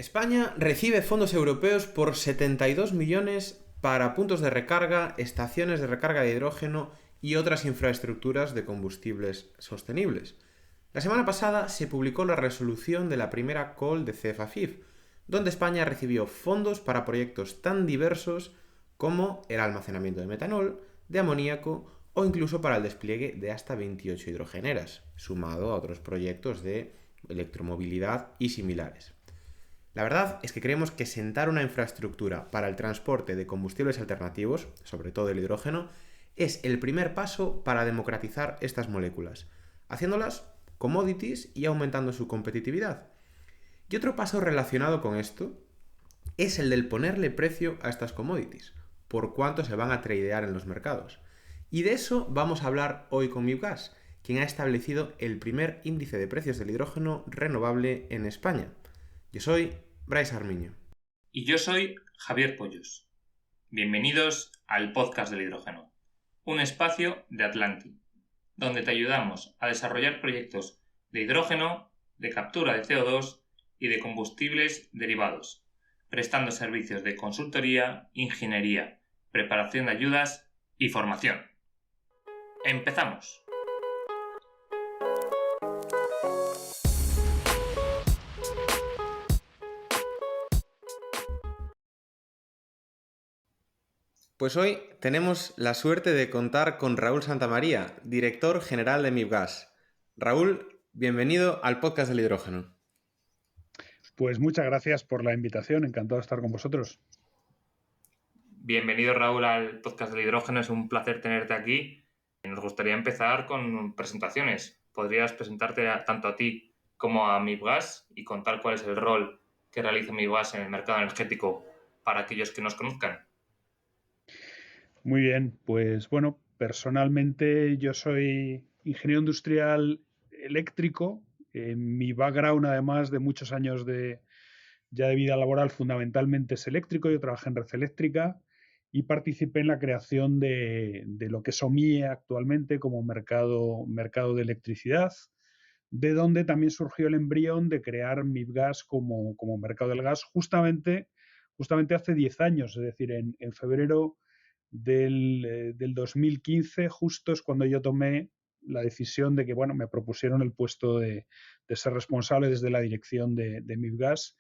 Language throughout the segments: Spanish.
España recibe fondos europeos por 72 millones para puntos de recarga, estaciones de recarga de hidrógeno y otras infraestructuras de combustibles sostenibles. La semana pasada se publicó la resolución de la primera call de CEFAFIF, donde España recibió fondos para proyectos tan diversos como el almacenamiento de metanol, de amoníaco o incluso para el despliegue de hasta 28 hidrogeneras, sumado a otros proyectos de electromovilidad y similares. La verdad es que creemos que sentar una infraestructura para el transporte de combustibles alternativos, sobre todo el hidrógeno, es el primer paso para democratizar estas moléculas, haciéndolas commodities y aumentando su competitividad. Y otro paso relacionado con esto es el del ponerle precio a estas commodities, por cuánto se van a tradear en los mercados. Y de eso vamos a hablar hoy con Mibgas, quien ha establecido el primer índice de precios del hidrógeno renovable en España. Yo soy Bryce Armiño. Y yo soy Javier Pollos. Bienvenidos al podcast del hidrógeno, un espacio de Atlantic, donde te ayudamos a desarrollar proyectos de hidrógeno, de captura de CO2 y de combustibles derivados, prestando servicios de consultoría, ingeniería, preparación de ayudas y formación. ¡Empezamos! Pues hoy tenemos la suerte de contar con Raúl Santamaría, director general de Mibgas. Raúl, bienvenido al podcast del hidrógeno. Pues muchas gracias por la invitación, encantado de estar con vosotros. Bienvenido, Raúl, al podcast del hidrógeno, es un placer tenerte aquí. Nos gustaría empezar con presentaciones. ¿Podrías presentarte tanto a ti como a Mibgas y contar cuál es el rol que realiza Mibgas en el mercado energético para aquellos que nos conozcan? Muy bien, pues bueno, personalmente yo soy ingeniero industrial eléctrico. Mi background, además de muchos años ya de vida laboral, fundamentalmente es eléctrico. Yo trabajé en red eléctrica y participé en la creación de lo que es OMIE actualmente como mercado de electricidad, de donde también surgió el embrión de crear Mibgas como mercado del gas justamente hace 10 años, es decir, en febrero del 2015, justo es cuando yo tomé la decisión de que, bueno, me propusieron el puesto de ser responsable desde la dirección de Mibgas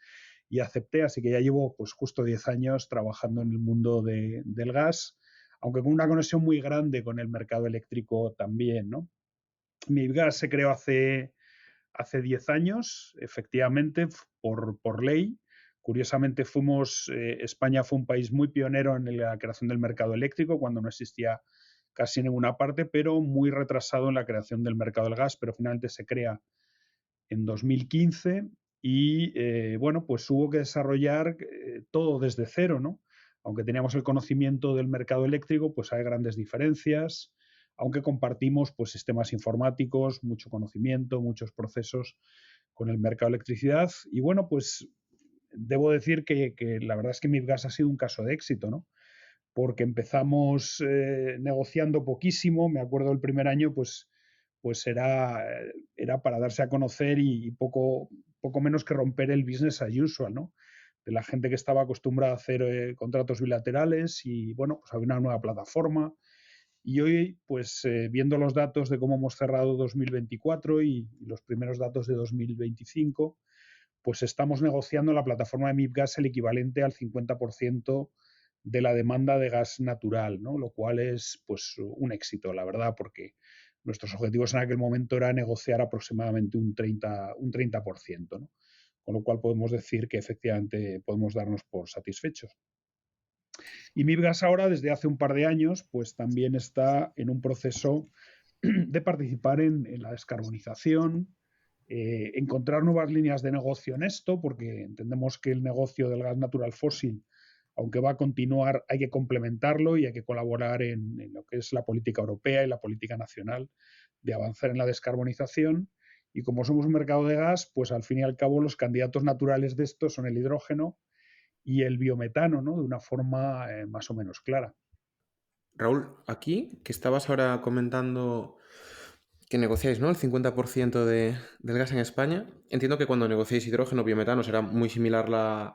y acepté, así que ya llevo pues justo 10 años trabajando en el mundo del gas, aunque con una conexión muy grande con el mercado eléctrico también, ¿no? Mibgas se creó hace 10 años, efectivamente, por ley. Curiosamente, España fue un país muy pionero en la creación del mercado eléctrico, cuando no existía casi en ninguna parte, pero muy retrasado en la creación del mercado del gas, pero finalmente se crea en 2015 y, bueno, pues hubo que desarrollar todo desde cero, ¿no? Aunque teníamos el conocimiento del mercado eléctrico, pues hay grandes diferencias, aunque compartimos pues sistemas informáticos, mucho conocimiento, muchos procesos con el mercado de electricidad. Y bueno, pues debo decir que la verdad es que Mibgas ha sido un caso de éxito, ¿no? Porque empezamos negociando poquísimo. Me acuerdo el primer año, pues era para darse a conocer y poco menos que romper el business as usual, ¿no? De la gente que estaba acostumbrada a hacer contratos bilaterales y, bueno, pues había una nueva plataforma. Y hoy, pues viendo los datos de cómo hemos cerrado 2024 y los primeros datos de 2025, pues estamos negociando en la plataforma de Mibgas el equivalente al 50% de la demanda de gas natural, ¿no? Lo cual es pues un éxito, la verdad, porque nuestros objetivos en aquel momento era negociar aproximadamente un 30%, ¿no? Con lo cual podemos decir que efectivamente podemos darnos por satisfechos. Y Mibgas ahora, desde hace un par de años, pues también está en un proceso de participar en la descarbonización, encontrar nuevas líneas de negocio en esto, porque entendemos que el negocio del gas natural fósil, aunque va a continuar, hay que complementarlo y hay que colaborar en lo que es la política europea y la política nacional de avanzar en la descarbonización. Y como somos un mercado de gas, pues al fin y al cabo los candidatos naturales de esto son el hidrógeno y el biometano, ¿no? De una forma más o menos clara. Raúl, aquí que estabas ahora comentando que negociáis, ¿no? El 50% del gas en España. Entiendo que cuando negociáis hidrógeno o biometano será muy similar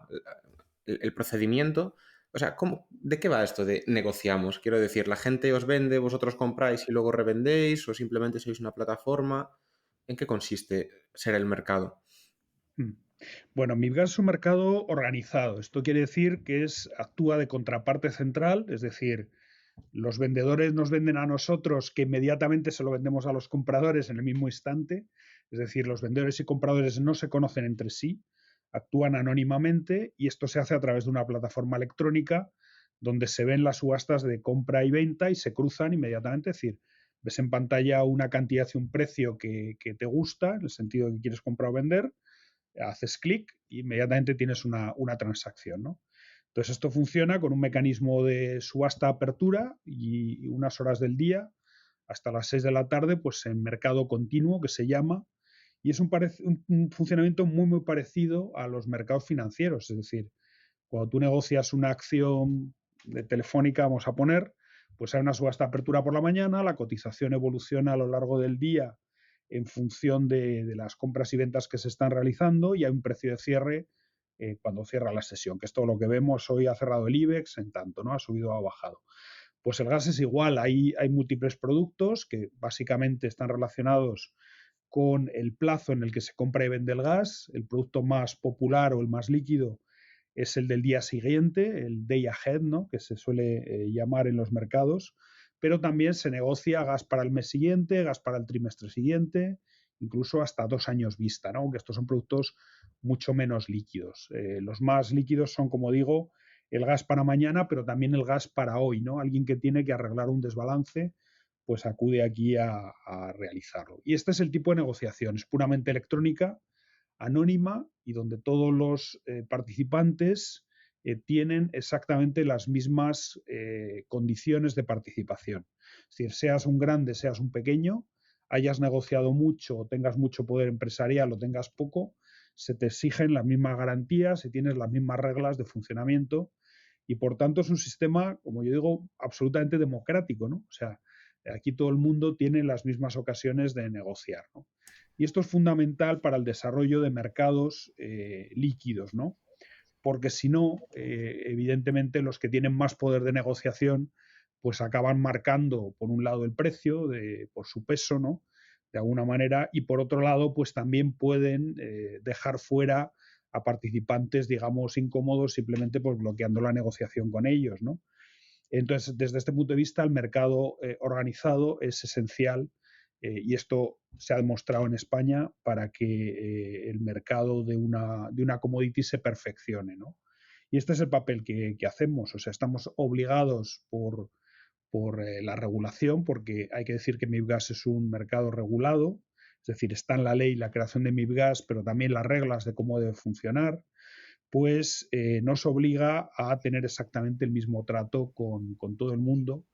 el procedimiento. O sea, ¿de qué va esto de negociamos? Quiero decir, ¿la gente os vende, vosotros compráis y luego revendéis o simplemente sois una plataforma? ¿En qué consiste ser el mercado? Bueno, Mibgas es un mercado organizado. Esto quiere decir que actúa de contraparte central, es decir, los vendedores nos venden a nosotros, que inmediatamente se lo vendemos a los compradores en el mismo instante. Es decir, los vendedores y compradores no se conocen entre sí, actúan anónimamente y esto se hace a través de una plataforma electrónica donde se ven las subastas de compra y venta y se cruzan inmediatamente. Es decir, ves en pantalla una cantidad y un precio que te gusta, en el sentido de que quieres comprar o vender, haces clic e inmediatamente tienes una transacción, ¿no? Entonces esto funciona con un mecanismo de subasta apertura y unas horas del día hasta las 6 de la tarde, pues en mercado continuo que se llama, y es un funcionamiento muy parecido a los mercados financieros. Es decir, cuando tú negocias una acción de Telefónica, vamos a poner, pues hay una subasta apertura por la mañana, la cotización evoluciona a lo largo del día en función de las compras y ventas que se están realizando y hay un precio de cierre cuando cierra la sesión, que es todo lo que vemos. Hoy ha cerrado el IBEX en tanto, ¿no? Ha subido o ha bajado. Pues el gas es igual, hay múltiples productos que básicamente están relacionados con el plazo en el que se compra y vende el gas. El producto más popular o el más líquido es el del día siguiente, el day ahead, ¿no? Que se suele llamar en los mercados, pero también se negocia gas para el mes siguiente, gas para el trimestre siguiente, incluso hasta 2 años vista, ¿no? Que estos son productos mucho menos líquidos. Los más líquidos son, como digo, el gas para mañana, pero también el gas para hoy, ¿no? Alguien que tiene que arreglar un desbalance, pues acude aquí a realizarlo. Y este es el tipo de negociación, es puramente electrónica, anónima y donde todos los participantes tienen exactamente las mismas condiciones de participación. Es decir, seas un grande, seas un pequeño, hayas negociado mucho o tengas mucho poder empresarial o tengas poco, se te exigen las mismas garantías y tienes las mismas reglas de funcionamiento y por tanto es un sistema, como yo digo, absolutamente democrático, ¿no? O sea, aquí todo el mundo tiene las mismas ocasiones de negociar, ¿no? Y esto es fundamental para el desarrollo de mercados líquidos, ¿no? Porque si no, evidentemente los que tienen más poder de negociación pues acaban marcando por un lado el precio por su peso, ¿no? De alguna manera, y por otro lado pues también pueden dejar fuera a participantes, digamos, incómodos simplemente pues bloqueando la negociación con ellos, ¿no? Entonces, desde este punto de vista, el mercado organizado es esencial y esto se ha demostrado en España para que el mercado de una commodity se perfeccione, ¿no? Y este es el papel que hacemos. O sea, estamos obligados por la regulación, porque hay que decir que Mibgas es un mercado regulado, es decir, está en la ley la creación de Mibgas, pero también las reglas de cómo debe funcionar, pues nos obliga a tener exactamente el mismo trato con todo el mundo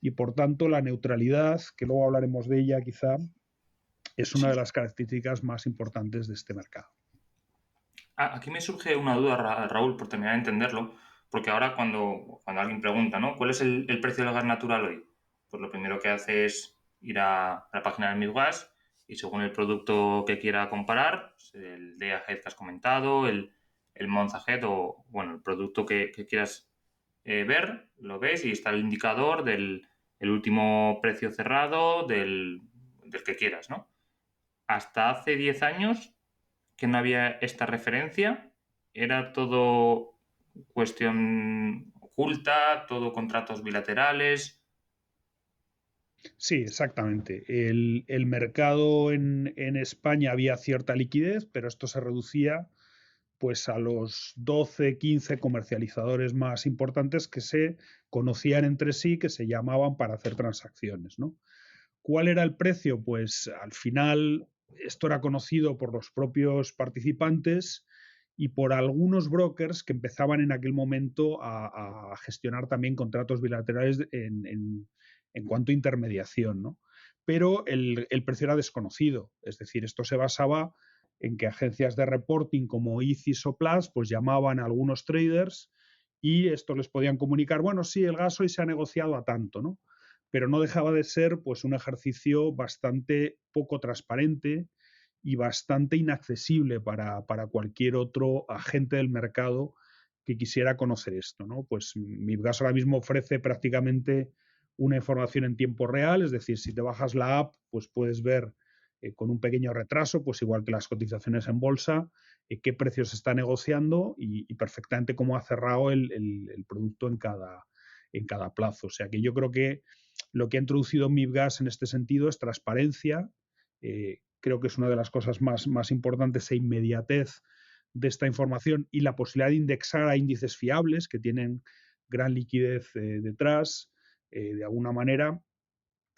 y por tanto la neutralidad, que luego hablaremos de ella quizá, es una de las características más importantes de este mercado. Aquí me surge una duda, Raúl, por terminar de entenderlo, porque ahora cuando alguien pregunta, ¿no? ¿Cuál es el precio del gas natural hoy? Pues lo primero que hace es ir a la página de Mibgas y según el producto que quiera comparar, pues el Day Ahead que has comentado, el Month Ahead o, bueno, el producto que quieras ver, lo ves y está el indicador del el último precio cerrado del que quieras, ¿no? Hasta hace 10 años que no había esta referencia, era todo cuestión oculta, todo contratos bilaterales. Sí, exactamente. El mercado en España había cierta liquidez, pero esto se reducía pues a los 12, 15 comercializadores más importantes que se conocían entre sí, que se llamaban para hacer transacciones, ¿no? ¿Cuál era el precio? Pues al final esto era conocido por los propios participantes y por algunos brokers que empezaban en aquel momento a gestionar también contratos bilaterales en cuanto a intermediación, ¿no? Pero el precio era desconocido, es decir, esto se basaba en que agencias de reporting como ICIS o Plus pues llamaban a algunos traders y esto les podían comunicar, bueno, sí, el gas hoy se ha negociado a tanto, ¿no? Pero no dejaba de ser pues un ejercicio bastante poco transparente y bastante inaccesible para cualquier otro agente del mercado que quisiera conocer esto, ¿no? Pues Mibgas ahora mismo ofrece prácticamente una información en tiempo real, es decir, si te bajas la app, pues puedes ver con un pequeño retraso, pues igual que las cotizaciones en bolsa, qué precios se está negociando y perfectamente cómo ha cerrado el producto en cada plazo. O sea que yo creo que lo que ha introducido Mibgas en este sentido es transparencia. Creo que es una de las cosas más importantes e inmediatez de esta información y la posibilidad de indexar a índices fiables que tienen gran liquidez detrás, de alguna manera.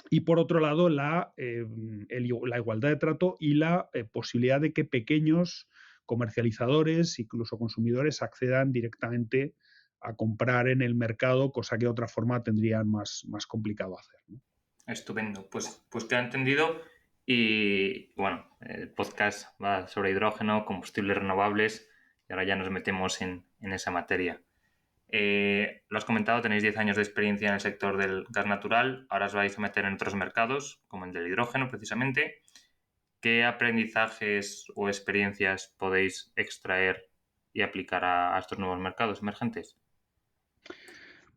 Y por otro lado, la igualdad de trato y la posibilidad de que pequeños comercializadores, incluso consumidores, accedan directamente a comprar en el mercado, cosa que de otra forma tendrían más complicado hacer, ¿no? Estupendo. Pues queda entendido. Y bueno, el podcast va sobre hidrógeno, combustibles renovables, y ahora ya nos metemos en esa materia. Lo has comentado, tenéis 10 años de experiencia en el sector del gas natural, ahora os vais a meter en otros mercados, como el del hidrógeno precisamente. ¿Qué aprendizajes o experiencias podéis extraer y aplicar a estos nuevos mercados emergentes?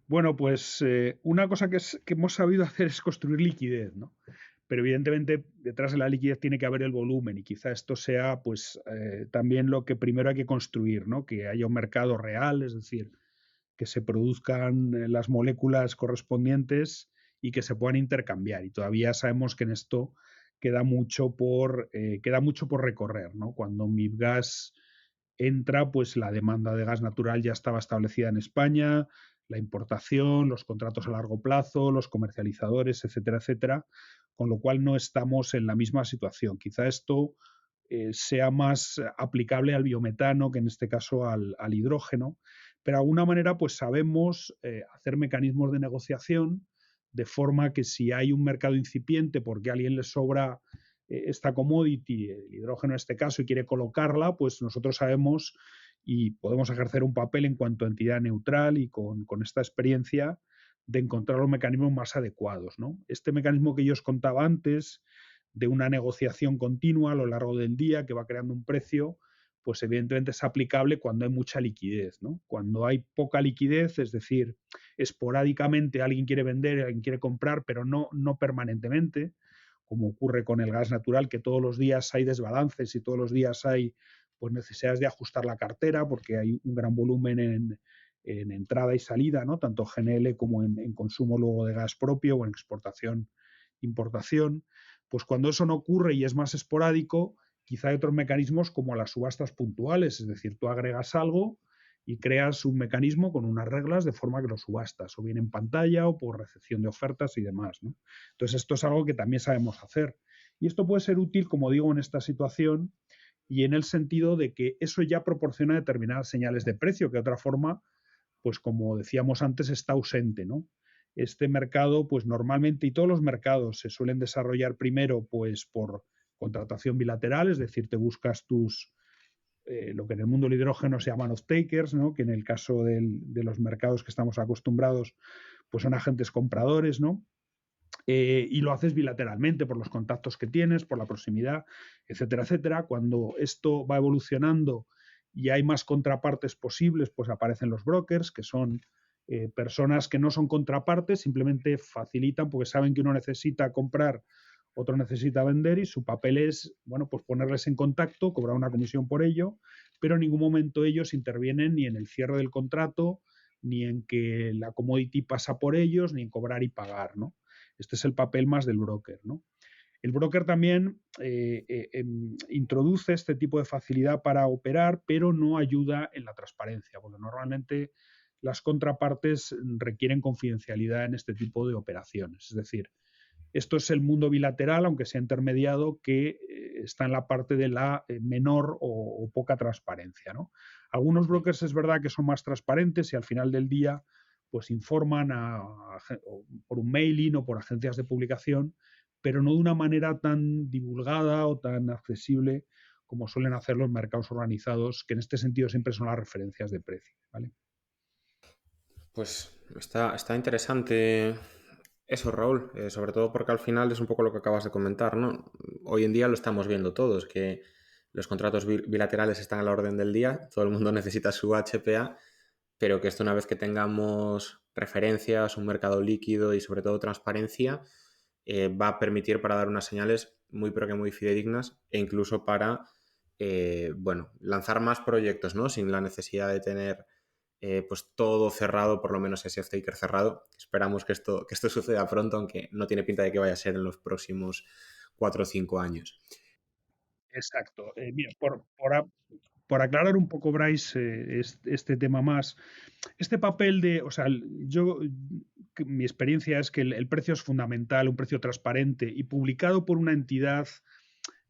Bueno, pues una cosa que hemos sabido hacer es construir liquidez, ¿no? Pero evidentemente detrás de la liquidez tiene que haber el volumen y quizá esto sea pues también lo que primero hay que construir, ¿no? Que haya un mercado real, es decir, que se produzcan las moléculas correspondientes y que se puedan intercambiar. Y todavía sabemos que en esto queda mucho por recorrer, ¿no? Cuando Mibgas entra, pues la demanda de gas natural ya estaba establecida en España, la importación, los contratos a largo plazo, los comercializadores, etcétera, etcétera, con lo cual no estamos en la misma situación. Quizá esto sea más aplicable al biometano que en este caso al hidrógeno, pero de alguna manera pues sabemos hacer mecanismos de negociación de forma que si hay un mercado incipiente porque a alguien le sobra esta commodity, el hidrógeno en este caso, y quiere colocarla, pues nosotros sabemos y podemos ejercer un papel en cuanto a entidad neutral y con esta experiencia de encontrar los mecanismos más adecuados, ¿no? Este mecanismo que yo os contaba antes, de una negociación continua a lo largo del día que va creando un precio, pues evidentemente es aplicable cuando hay mucha liquidez, ¿no? Cuando hay poca liquidez, es decir, esporádicamente alguien quiere vender, alguien quiere comprar, pero no permanentemente, como ocurre con el gas natural, que todos los días hay desbalances y todos los días hay pues necesidades de ajustar la cartera porque hay un gran volumen en entrada y salida, ¿no? Tanto GNL como en consumo luego de gas propio o en exportación, importación. Pues cuando eso no ocurre y es más esporádico, quizá hay otros mecanismos como las subastas puntuales, es decir, tú agregas algo y creas un mecanismo con unas reglas de forma que lo subastas, o bien en pantalla o por recepción de ofertas y demás, ¿no? Entonces esto es algo que también sabemos hacer. Y esto puede ser útil, como digo, en esta situación y en el sentido de que eso ya proporciona determinadas señales de precio que de otra forma, pues como decíamos antes, está ausente, ¿no? Este mercado, pues normalmente, y todos los mercados se suelen desarrollar primero pues por contratación bilateral, es decir, te buscas lo que en el mundo del hidrógeno se llaman off-takers, ¿no? Que en el caso de los mercados que estamos acostumbrados, pues son agentes compradores, ¿no? Y lo haces bilateralmente por los contactos que tienes, por la proximidad, etcétera, etcétera. Cuando esto va evolucionando y hay más contrapartes posibles, pues aparecen los brokers, que son personas que no son contrapartes, simplemente facilitan porque saben que uno necesita comprar, otro necesita vender y su papel es, bueno, pues ponerles en contacto, cobrar una comisión por ello, pero en ningún momento ellos intervienen ni en el cierre del contrato, ni en que la commodity pasa por ellos, ni en cobrar y pagar, ¿no? Este es el papel más del broker, ¿no? El broker también introduce este tipo de facilidad para operar, pero no ayuda en la transparencia, porque normalmente las contrapartes requieren confidencialidad en este tipo de operaciones. Es decir, esto es el mundo bilateral, aunque sea intermediado, que está en la parte de la menor o poca transparencia, ¿no? Algunos brokers es verdad que son más transparentes y al final del día pues informan por un mailing o por agencias de publicación, pero no de una manera tan divulgada o tan accesible como suelen hacer los mercados organizados, que en este sentido siempre son las referencias de precio, ¿vale? Pues está interesante Eso, Raúl, sobre todo porque al final es un poco lo que acabas de comentar, ¿no? Hoy en día lo estamos viendo todos, que los contratos bilaterales están a la orden del día, todo el mundo necesita su HPA, pero que esto una vez que tengamos referencias, un mercado líquido y sobre todo transparencia, va a permitir para dar unas señales muy pero que muy fidedignas e incluso para, bueno, lanzar más proyectos, ¿no? Sin la necesidad de tener pues todo cerrado, por lo menos ese off-taker cerrado. Esperamos que esto suceda pronto, aunque no tiene pinta de que vaya a ser en los próximos 4 o 5 años. Exacto. Mira, por aclarar un poco, Bryce, este tema más, este papel de, o sea, mi experiencia es que el precio es fundamental, un precio transparente y publicado por una entidad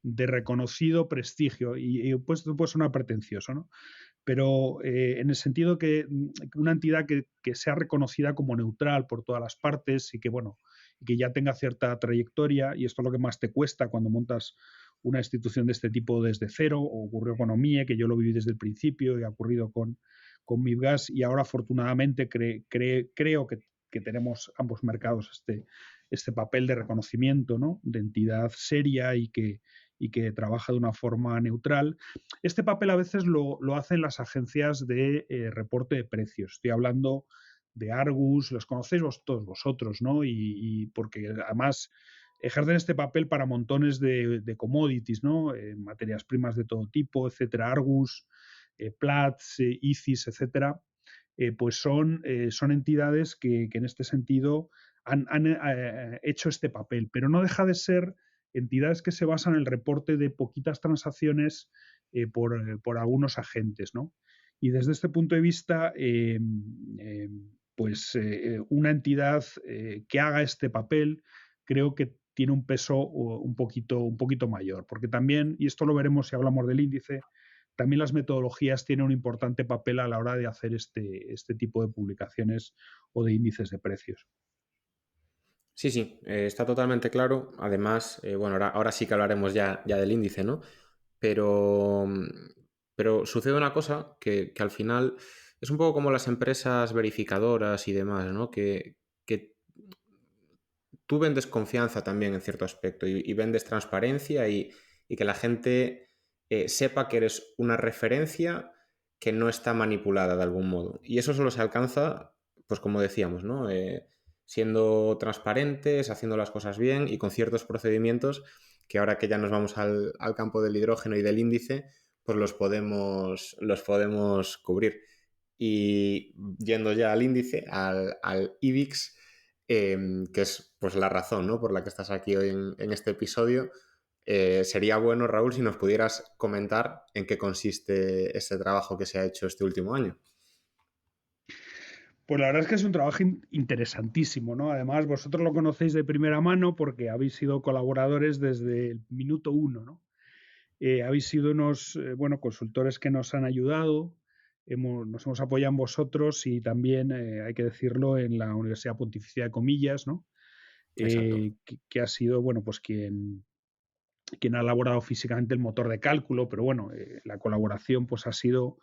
de reconocido prestigio, y pues puede sonar pretencioso, ¿no? Pero en el sentido que una entidad que sea reconocida como neutral por todas las partes y que, bueno, y que ya tenga cierta trayectoria, y esto es lo que más te cuesta cuando montas una institución de este tipo desde cero, o ocurrió con OMIE, que yo lo viví desde el principio, y ha ocurrido con MIBGAS, y ahora afortunadamente creo que tenemos ambos mercados este papel de reconocimiento, ¿no? De entidad seria y que trabaja de una forma neutral. Este papel a veces lo hacen las agencias de reporte de precios. Estoy hablando de Argus, los conocéis todos vosotros, ¿no? Y porque además ejercen este papel para montones de commodities, ¿no? Materias primas de todo tipo, etcétera. Argus, Platts, ICIS, etcétera. Pues son entidades que en este sentido han hecho este papel, pero no deja de ser entidades que se basan en el reporte de poquitas transacciones por algunos agentes, ¿no? Y desde este punto de vista, pues una entidad que haga este papel creo que tiene un peso un poquito mayor, porque también, y esto lo veremos si hablamos del índice, también las metodologías tienen un importante papel a la hora de hacer este tipo de publicaciones o de índices de precios. Sí, sí, está totalmente claro. Además, bueno, ahora sí que hablaremos ya del índice, ¿no? Pero, pero sucede una cosa que al final es un poco como las empresas verificadoras y demás, ¿no? Que tú vendes confianza también en cierto aspecto y vendes transparencia y que la gente sepa que eres una referencia que no está manipulada de algún modo. Y eso solo se alcanza, pues como decíamos, ¿no? Siendo transparentes, haciendo las cosas bien y con ciertos procedimientos que ahora que ya nos vamos al campo del hidrógeno y del índice, pues los podemos cubrir. Y yendo ya al índice, al IBIX, que es pues la razón, ¿no? Por la que estás aquí hoy en este episodio. Sería bueno, Raúl, si nos pudieras comentar en qué consiste este trabajo que se ha hecho este último año. Pues la verdad es que es un trabajo interesantísimo, ¿no? Además, vosotros lo conocéis de primera mano porque habéis sido colaboradores desde el minuto uno, ¿no? Habéis sido unos, bueno, consultores que nos han ayudado, nos hemos apoyado en vosotros y también, hay que decirlo, en la Universidad Pontificia de Comillas, ¿no? Exacto. Que ha sido, bueno, pues quien ha elaborado físicamente el motor de cálculo, pero bueno, la colaboración pues ha sido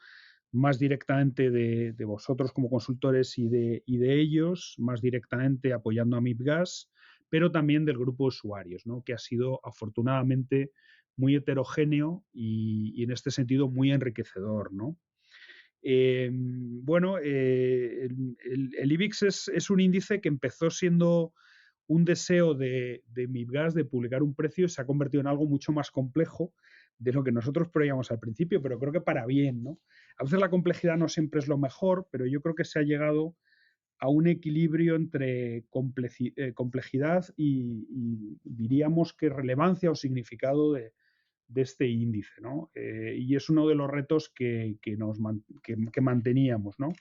más directamente de vosotros como consultores y de ellos, más directamente apoyando a MIPGAS, pero también del grupo de usuarios, ¿no? Que ha sido afortunadamente muy heterogéneo y en este sentido muy enriquecedor, ¿no? Bueno, el IBIX es un índice que empezó siendo un deseo de MIPGAS de publicar un precio y se ha convertido en algo mucho más complejo de lo que nosotros prevíamos al principio, pero creo que para bien, ¿no? A veces la complejidad no siempre es lo mejor, pero yo creo que se ha llegado a un equilibrio entre complejidad y diríamos que relevancia o significado de este índice, ¿no? Y es uno de los retos que manteníamos, ¿no?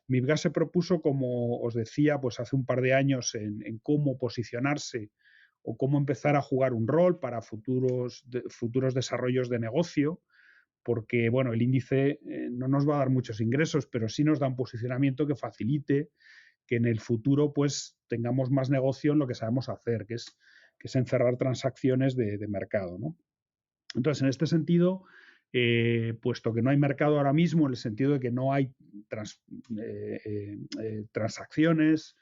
MIPGAS se propuso, como os decía, pues hace un par de años en cómo posicionarse o cómo empezar a jugar un rol para futuros desarrollos de negocio, porque bueno, el índice no nos va a dar muchos ingresos, pero sí nos da un posicionamiento que facilite que en el futuro pues tengamos más negocio en lo que sabemos hacer, que es encerrar transacciones de mercado, ¿no? Entonces, en este sentido, puesto que no hay mercado ahora mismo, en el sentido de que no hay transacciones,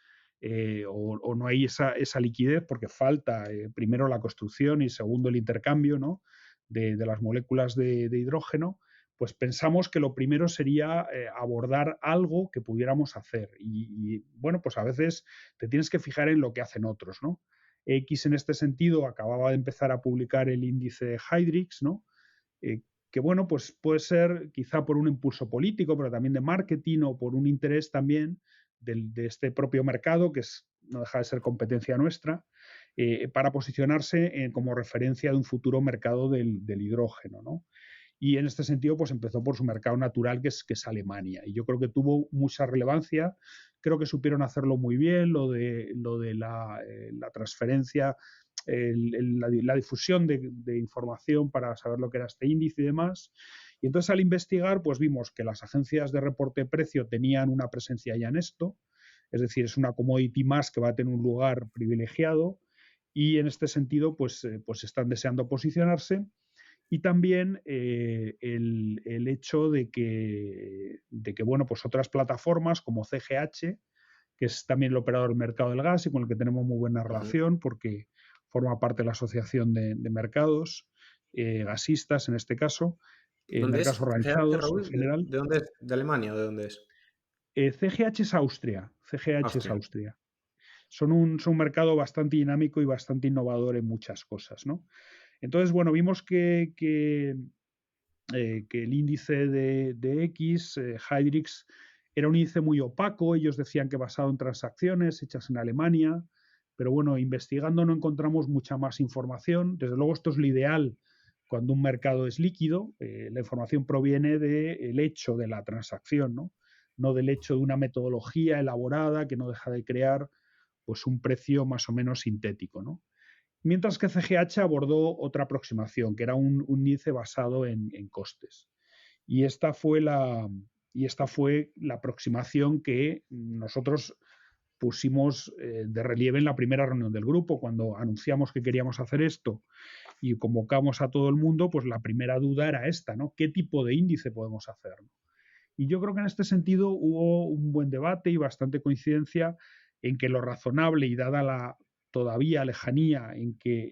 o no hay esa liquidez porque falta primero la construcción y segundo el intercambio, ¿no?, de las moléculas de hidrógeno, pues pensamos que lo primero sería abordar algo que pudiéramos hacer. Bueno, pues a veces te tienes que fijar en lo que hacen otros, ¿no? X en este sentido acababa de empezar a publicar el índice Hydrix, ¿no? Que bueno, pues puede ser quizá por un impulso político, pero también de marketing o por un interés también de este propio mercado, que no deja de ser competencia nuestra, para posicionarse como referencia de un futuro mercado del hidrógeno, ¿no? Y en este sentido, pues empezó por su mercado natural, que es Alemania. Y yo creo que tuvo mucha relevancia. Creo que supieron hacerlo muy bien, lo de la transferencia, la difusión de información para saber lo que era este índice y demás. Y entonces al investigar, pues vimos que las agencias de reporte de precio tenían una presencia ya en esto. Es decir, es una commodity más que va a tener un lugar privilegiado. Y en este sentido, pues están deseando posicionarse. Y también el hecho de que, bueno, pues otras plataformas como CGH, que es también el operador del mercado del gas y con el que tenemos muy buena relación porque forma parte de la Asociación de Mercados Gasistas, en este caso, ¿Dónde mercados es CGH, organizados en Raúl? general. ¿De dónde es? ¿De Alemania o de dónde es? CGH es Austria. CGH es Austria. Austria. Son un mercado bastante dinámico y bastante innovador en muchas cosas, ¿no? Entonces, bueno, vimos que el índice de X, Hydrix, era un índice muy opaco. Ellos decían que basado en transacciones hechas en Alemania, pero bueno, investigando no encontramos mucha más información. Desde luego esto es lo ideal cuando un mercado es líquido. La información proviene del hecho de la transacción, no del hecho de una metodología elaborada que no deja de crear pues un precio más o menos sintético, ¿no? Mientras que CGH abordó otra aproximación, que era un índice basado en costes. Y esta fue la aproximación que nosotros pusimos de relieve en la primera reunión del grupo. Cuando anunciamos que queríamos hacer esto y convocamos a todo el mundo, pues la primera duda era esta, ¿no? ¿Qué tipo de índice podemos hacer? Y yo creo que en este sentido hubo un buen debate y bastante coincidencia en que lo razonable, y dada la todavía lejanía en que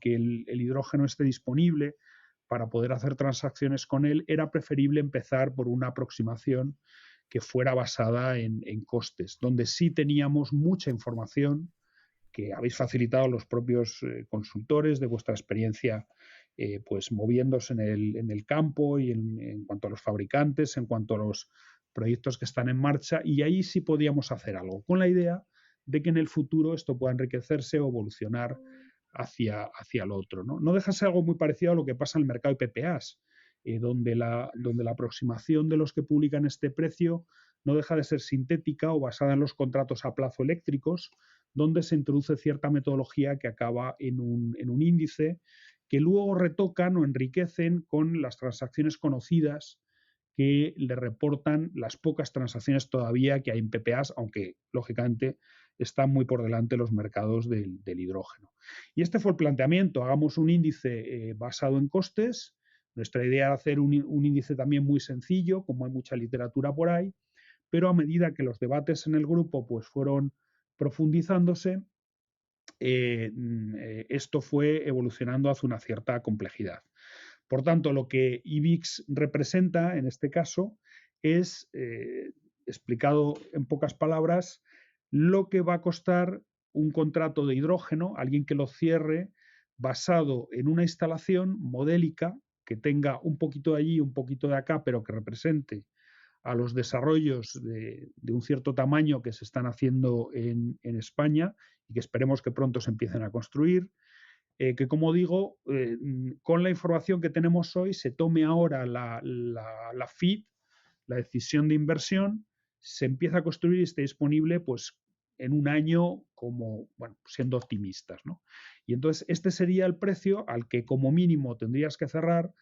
el hidrógeno esté disponible para poder hacer transacciones con él, era preferible empezar por una aproximación que fuera basada en costes, donde sí teníamos mucha información que habéis facilitado los propios consultores de vuestra experiencia pues moviéndose en el campo y en cuanto a los fabricantes, en cuanto a los proyectos que están en marcha, y ahí sí podíamos hacer algo, con la idea de que en el futuro esto pueda enriquecerse o evolucionar hacia lo otro. No deja de ser algo muy parecido a lo que pasa en el mercado de PPAs, donde la aproximación de los que publican este precio no deja de ser sintética o basada en los contratos a plazo eléctricos, donde se introduce cierta metodología que acaba en un índice que luego retocan o enriquecen con las transacciones conocidas que le reportan las pocas transacciones todavía que hay en PPAs, aunque lógicamente están muy por delante los mercados del hidrógeno. Y este fue el planteamiento: hagamos un índice basado en costes. Nuestra idea era hacer un índice también muy sencillo, como hay mucha literatura por ahí, pero a medida que los debates en el grupo pues fueron profundizándose, esto fue evolucionando hacia una cierta complejidad. Por tanto, lo que IBIX representa en este caso es, explicado en pocas palabras, lo que va a costar un contrato de hidrógeno, alguien que lo cierre basado en una instalación modélica que tenga un poquito de allí y un poquito de acá, pero que represente a los desarrollos de un cierto tamaño que se están haciendo en España y que esperemos que pronto se empiecen a construir. Que, como digo, con la información que tenemos hoy, se tome ahora la FID, la decisión de inversión, se empieza a construir y esté disponible pues en un año, como, bueno, siendo optimistas, ¿no? Y entonces este sería el precio al que como mínimo tendrías que cerrar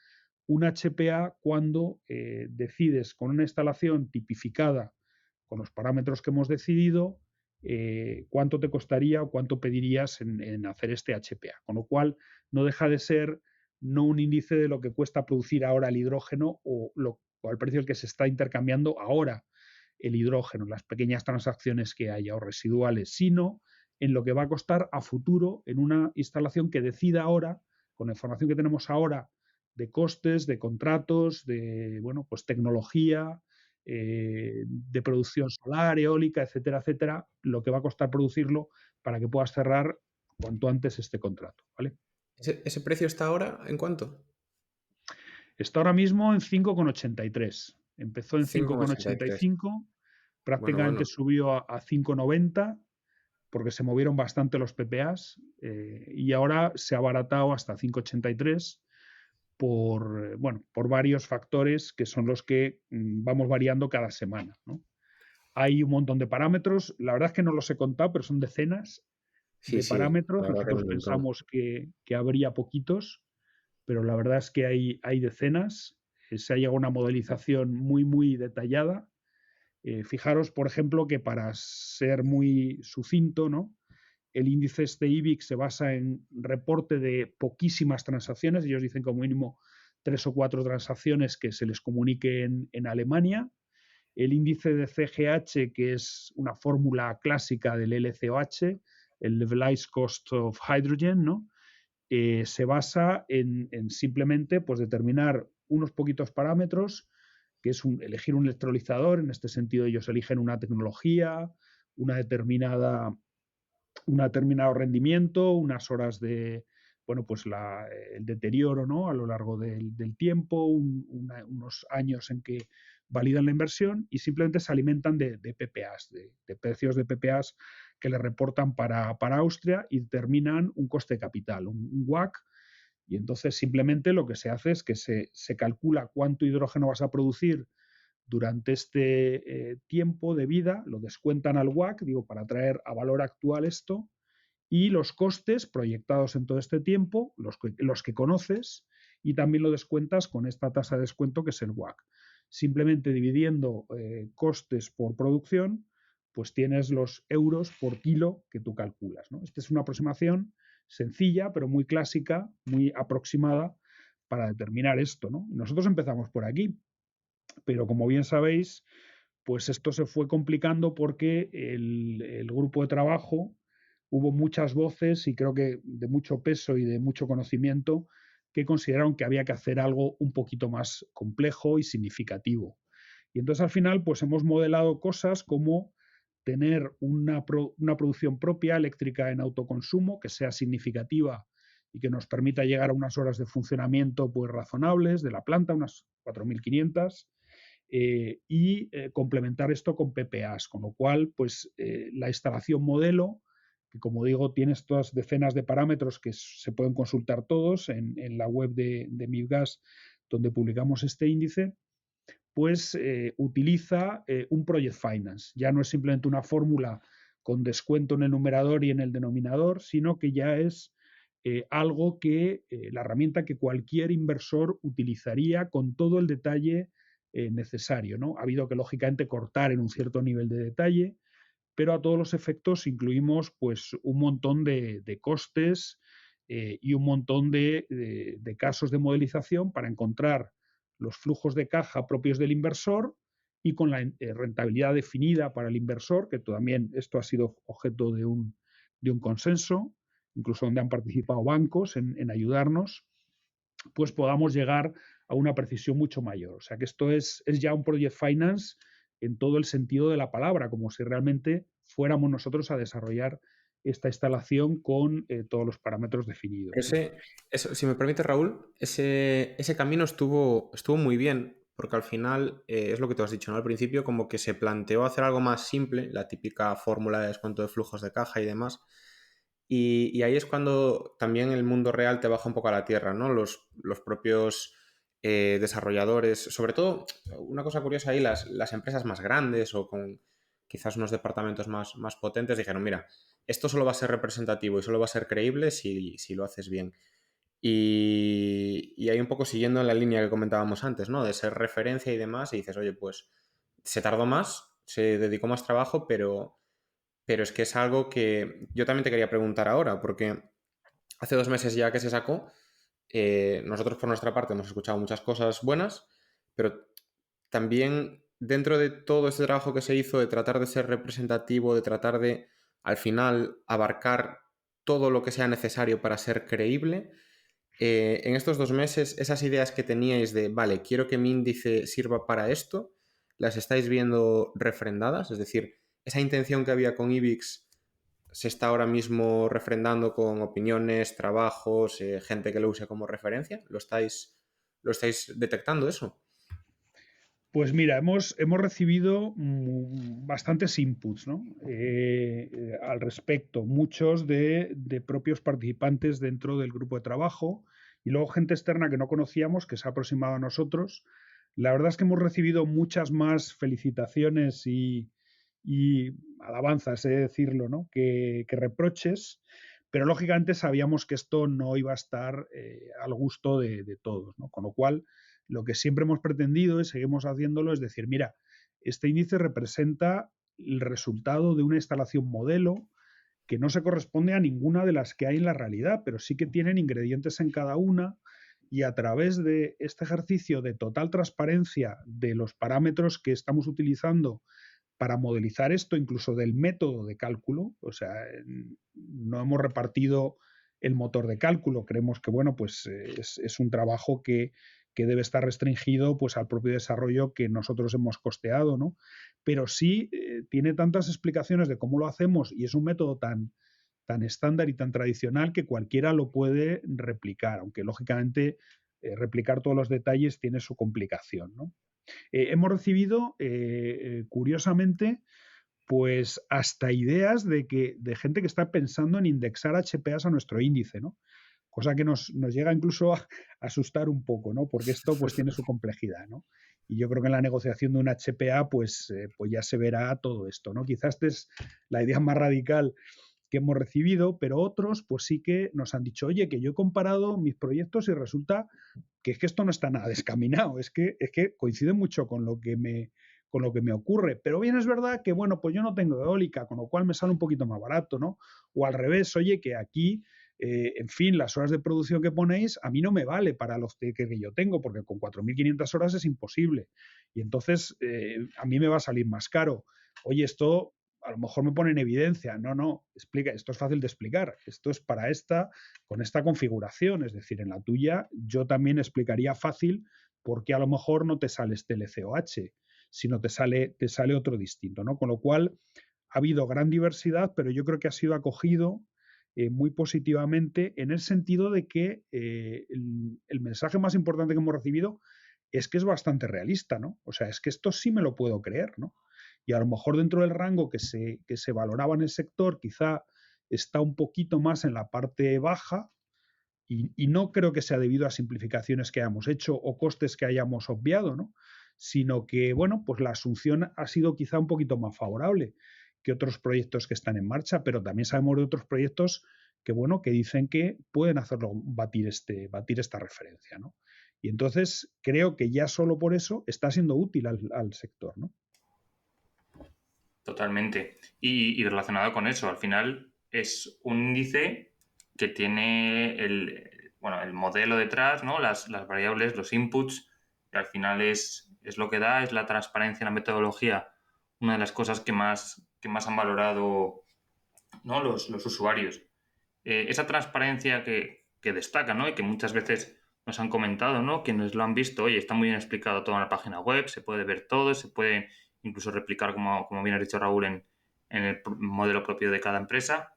un HPA cuando decides con una instalación tipificada con los parámetros que hemos decidido, cuánto te costaría o cuánto pedirías en hacer este HPA. Con lo cual no deja de ser no un índice de lo que cuesta producir ahora el hidrógeno o el precio al que se está intercambiando ahora el hidrógeno, las pequeñas transacciones que haya o residuales, sino en lo que va a costar a futuro en una instalación que decida ahora, con la información que tenemos ahora de costes, de contratos, de pues tecnología, de producción solar, eólica, etcétera, etcétera, lo que va a costar producirlo para que puedas cerrar cuanto antes este contrato, ¿vale? ¿Ese precio está ahora en cuánto? Está ahora mismo en 5,83. Empezó en 5,83. 5,85, Bueno, prácticamente bueno. subió a 5,90 porque se movieron bastante los PPAs y ahora se ha abaratado hasta 5,83 por varios factores que son los que vamos variando cada semana, ¿no? Hay un montón de parámetros, la verdad es que no los he contado, pero son decenas Sí, de sí, parámetros. la verdad que hay Nosotros un montón. pensamos que habría poquitos, pero la verdad es que hay decenas. Se ha llegado a una modelización muy, muy detallada. Fijaros, por ejemplo, que para ser muy sucinto, ¿no? El índice este IBIX se basa en reporte de poquísimas transacciones. Ellos dicen como mínimo 3 o 4 transacciones que se les comunique en Alemania. El índice de CGH, que es una fórmula clásica del LCOH, el Levelized Cost of Hydrogen, ¿no? Se basa en simplemente pues, determinar unos poquitos parámetros, que es elegir un electrolizador. En este sentido, ellos eligen una tecnología, una determinada un determinado rendimiento, unas horas de, el deterioro, ¿no? A lo largo del tiempo, unos años en que validan la inversión y simplemente se alimentan de PPAs, de precios de PPAs que le reportan para Austria y determinan un coste de capital, un WACC. Y entonces simplemente lo que se hace es que se calcula cuánto hidrógeno vas a producir durante este tiempo de vida, lo descuentan al WACC, digo, para traer a valor actual esto, y los costes proyectados en todo este tiempo, los que conoces, y también lo descuentas con esta tasa de descuento que es el WACC. Simplemente dividiendo costes por producción, pues tienes los euros por kilo que tú calculas, ¿no? Esta es una aproximación sencilla, pero muy clásica, muy aproximada para determinar esto, ¿no? Nosotros empezamos por aquí, pero como bien sabéis, pues esto se fue complicando porque el grupo de trabajo hubo muchas voces y creo que de mucho peso y de mucho conocimiento que consideraron que había que hacer algo un poquito más complejo y significativo. Y entonces al final pues hemos modelado cosas como tener una producción propia eléctrica en autoconsumo que sea significativa y que nos permita llegar a unas horas de funcionamiento pues razonables de la planta, unas 4.500, complementar esto con PPAs, con lo cual pues la instalación modelo, que como digo tiene estas decenas de parámetros que se pueden consultar todos en la web de MIBGAS donde publicamos este índice, pues utiliza un Project Finance. Ya no es simplemente una fórmula con descuento en el numerador y en el denominador, sino que ya es algo que la herramienta que cualquier inversor utilizaría con todo el detalle necesario, ¿no? Ha habido que lógicamente cortar en un cierto nivel de detalle, pero a todos los efectos incluimos pues un montón de costes y un montón de casos de modelización para encontrar los flujos de caja propios del inversor y con la rentabilidad definida para el inversor, que también esto ha sido objeto de un consenso, incluso donde han participado bancos en ayudarnos, pues podamos llegar a una precisión mucho mayor. O sea que esto es ya un Project Finance en todo el sentido de la palabra, como si realmente fuéramos nosotros a desarrollar esta instalación con todos los parámetros definidos, ¿no? Si me permite, Raúl, ese camino estuvo muy bien, porque al final es lo que tú has dicho, ¿no? Al principio como que se planteó hacer algo más simple, la típica fórmula de descuento de flujos de caja y demás, y ahí es cuando también el mundo real te baja un poco a la tierra, ¿no? Los propios desarrolladores, sobre todo, una cosa curiosa ahí, las empresas más grandes o con quizás unos departamentos más potentes dijeron, mira, esto solo va a ser representativo y solo va a ser creíble si lo haces bien. Y ahí un poco siguiendo la línea que comentábamos antes, ¿no? De ser referencia y demás, y dices, oye, pues se tardó más, se dedicó más trabajo, pero es que es algo que yo también te quería preguntar ahora, porque hace 2 meses ya que se sacó, nosotros por nuestra parte hemos escuchado muchas cosas buenas, pero también dentro de todo este trabajo que se hizo de tratar de ser representativo, de tratar de, al final, abarcar todo lo que sea necesario para ser creíble, en estos 2 meses, esas ideas que teníais de, vale, quiero que mi índice sirva para esto, ¿las estáis viendo refrendadas? Es decir, esa intención que había con IBIX se está ahora mismo refrendando con opiniones, trabajos, gente que lo use como referencia. ¿Lo estáis detectando eso? Pues mira, hemos recibido bastantes inputs, ¿no? Al respecto, muchos de propios participantes dentro del grupo de trabajo y luego gente externa que no conocíamos que se ha aproximado a nosotros. La verdad es que hemos recibido muchas más felicitaciones y alabanzas, he de decirlo, ¿no? que reproches, pero lógicamente sabíamos que esto no iba a estar al gusto de todos, ¿no? Con lo cual, lo que siempre hemos pretendido y seguimos haciéndolo es decir, mira, este índice representa el resultado de una instalación modelo que no se corresponde a ninguna de las que hay en la realidad, pero sí que tienen ingredientes en cada una y a través de este ejercicio de total transparencia de los parámetros que estamos utilizando para modelizar esto, incluso del método de cálculo, o sea, no hemos repartido el motor de cálculo, creemos que, bueno, pues es un trabajo que debe estar restringido pues al propio desarrollo que nosotros hemos costeado, ¿no? Pero sí tiene tantas explicaciones de cómo lo hacemos y es un método tan estándar y tan tradicional que cualquiera lo puede replicar, aunque lógicamente replicar todos los detalles tiene su complicación, ¿no? Hemos recibido, curiosamente, pues hasta ideas de gente que está pensando en indexar HPAs a nuestro índice, ¿no? Cosa que nos llega incluso a asustar un poco, ¿no? Porque esto pues tiene su complejidad, ¿no? Y yo creo que en la negociación de un HPA pues ya se verá todo esto, ¿no? Quizás esta es la idea más radical que hemos recibido, pero otros pues sí que nos han dicho, oye, que yo he comparado mis proyectos y resulta que es que esto no está nada descaminado, es que coincide mucho con lo que me ocurre. Pero bien es verdad que, bueno, pues yo no tengo eólica, con lo cual me sale un poquito más barato, ¿no? O al revés, oye, que aquí, en fin, las horas de producción que ponéis a mí no me vale para los que yo tengo, porque con 4.500 horas es imposible. Y entonces a mí me va a salir más caro. Oye, esto a lo mejor me pone en evidencia. No, explica, esto es fácil de explicar. Esto es para con esta configuración, es decir, en la tuya yo también explicaría fácil por qué a lo mejor no te sale este LCOH, sino te sale otro distinto, ¿no? Con lo cual ha habido gran diversidad, pero yo creo que ha sido acogido muy positivamente en el sentido de que el mensaje más importante que hemos recibido es que es bastante realista, ¿no? O sea, es que esto sí me lo puedo creer, ¿no? Y a lo mejor dentro del rango que se valoraba en el sector, quizá está un poquito más en la parte baja, y no creo que sea debido a simplificaciones que hayamos hecho o costes que hayamos obviado, ¿no? Sino que, bueno, pues la asunción ha sido quizá un poquito más favorable que otros proyectos que están en marcha, pero también sabemos de otros proyectos que, bueno, que dicen que pueden hacerlo batir esta referencia, ¿no? Y entonces creo que ya solo por eso está siendo útil al sector, ¿no? Totalmente. Y relacionado con eso, al final es un índice que tiene el modelo detrás, ¿no? Las variables, los inputs, que al final es lo que da, es la transparencia en la metodología, una de las cosas que más han valorado, ¿no? los usuarios. Esa transparencia que destaca, ¿no? Y que muchas veces nos han comentado, ¿no? Quienes lo han visto, oye, está muy bien explicado todo en la página web, se puede ver todo, se puede incluso replicar, como bien ha dicho Raúl, en el modelo propio de cada empresa.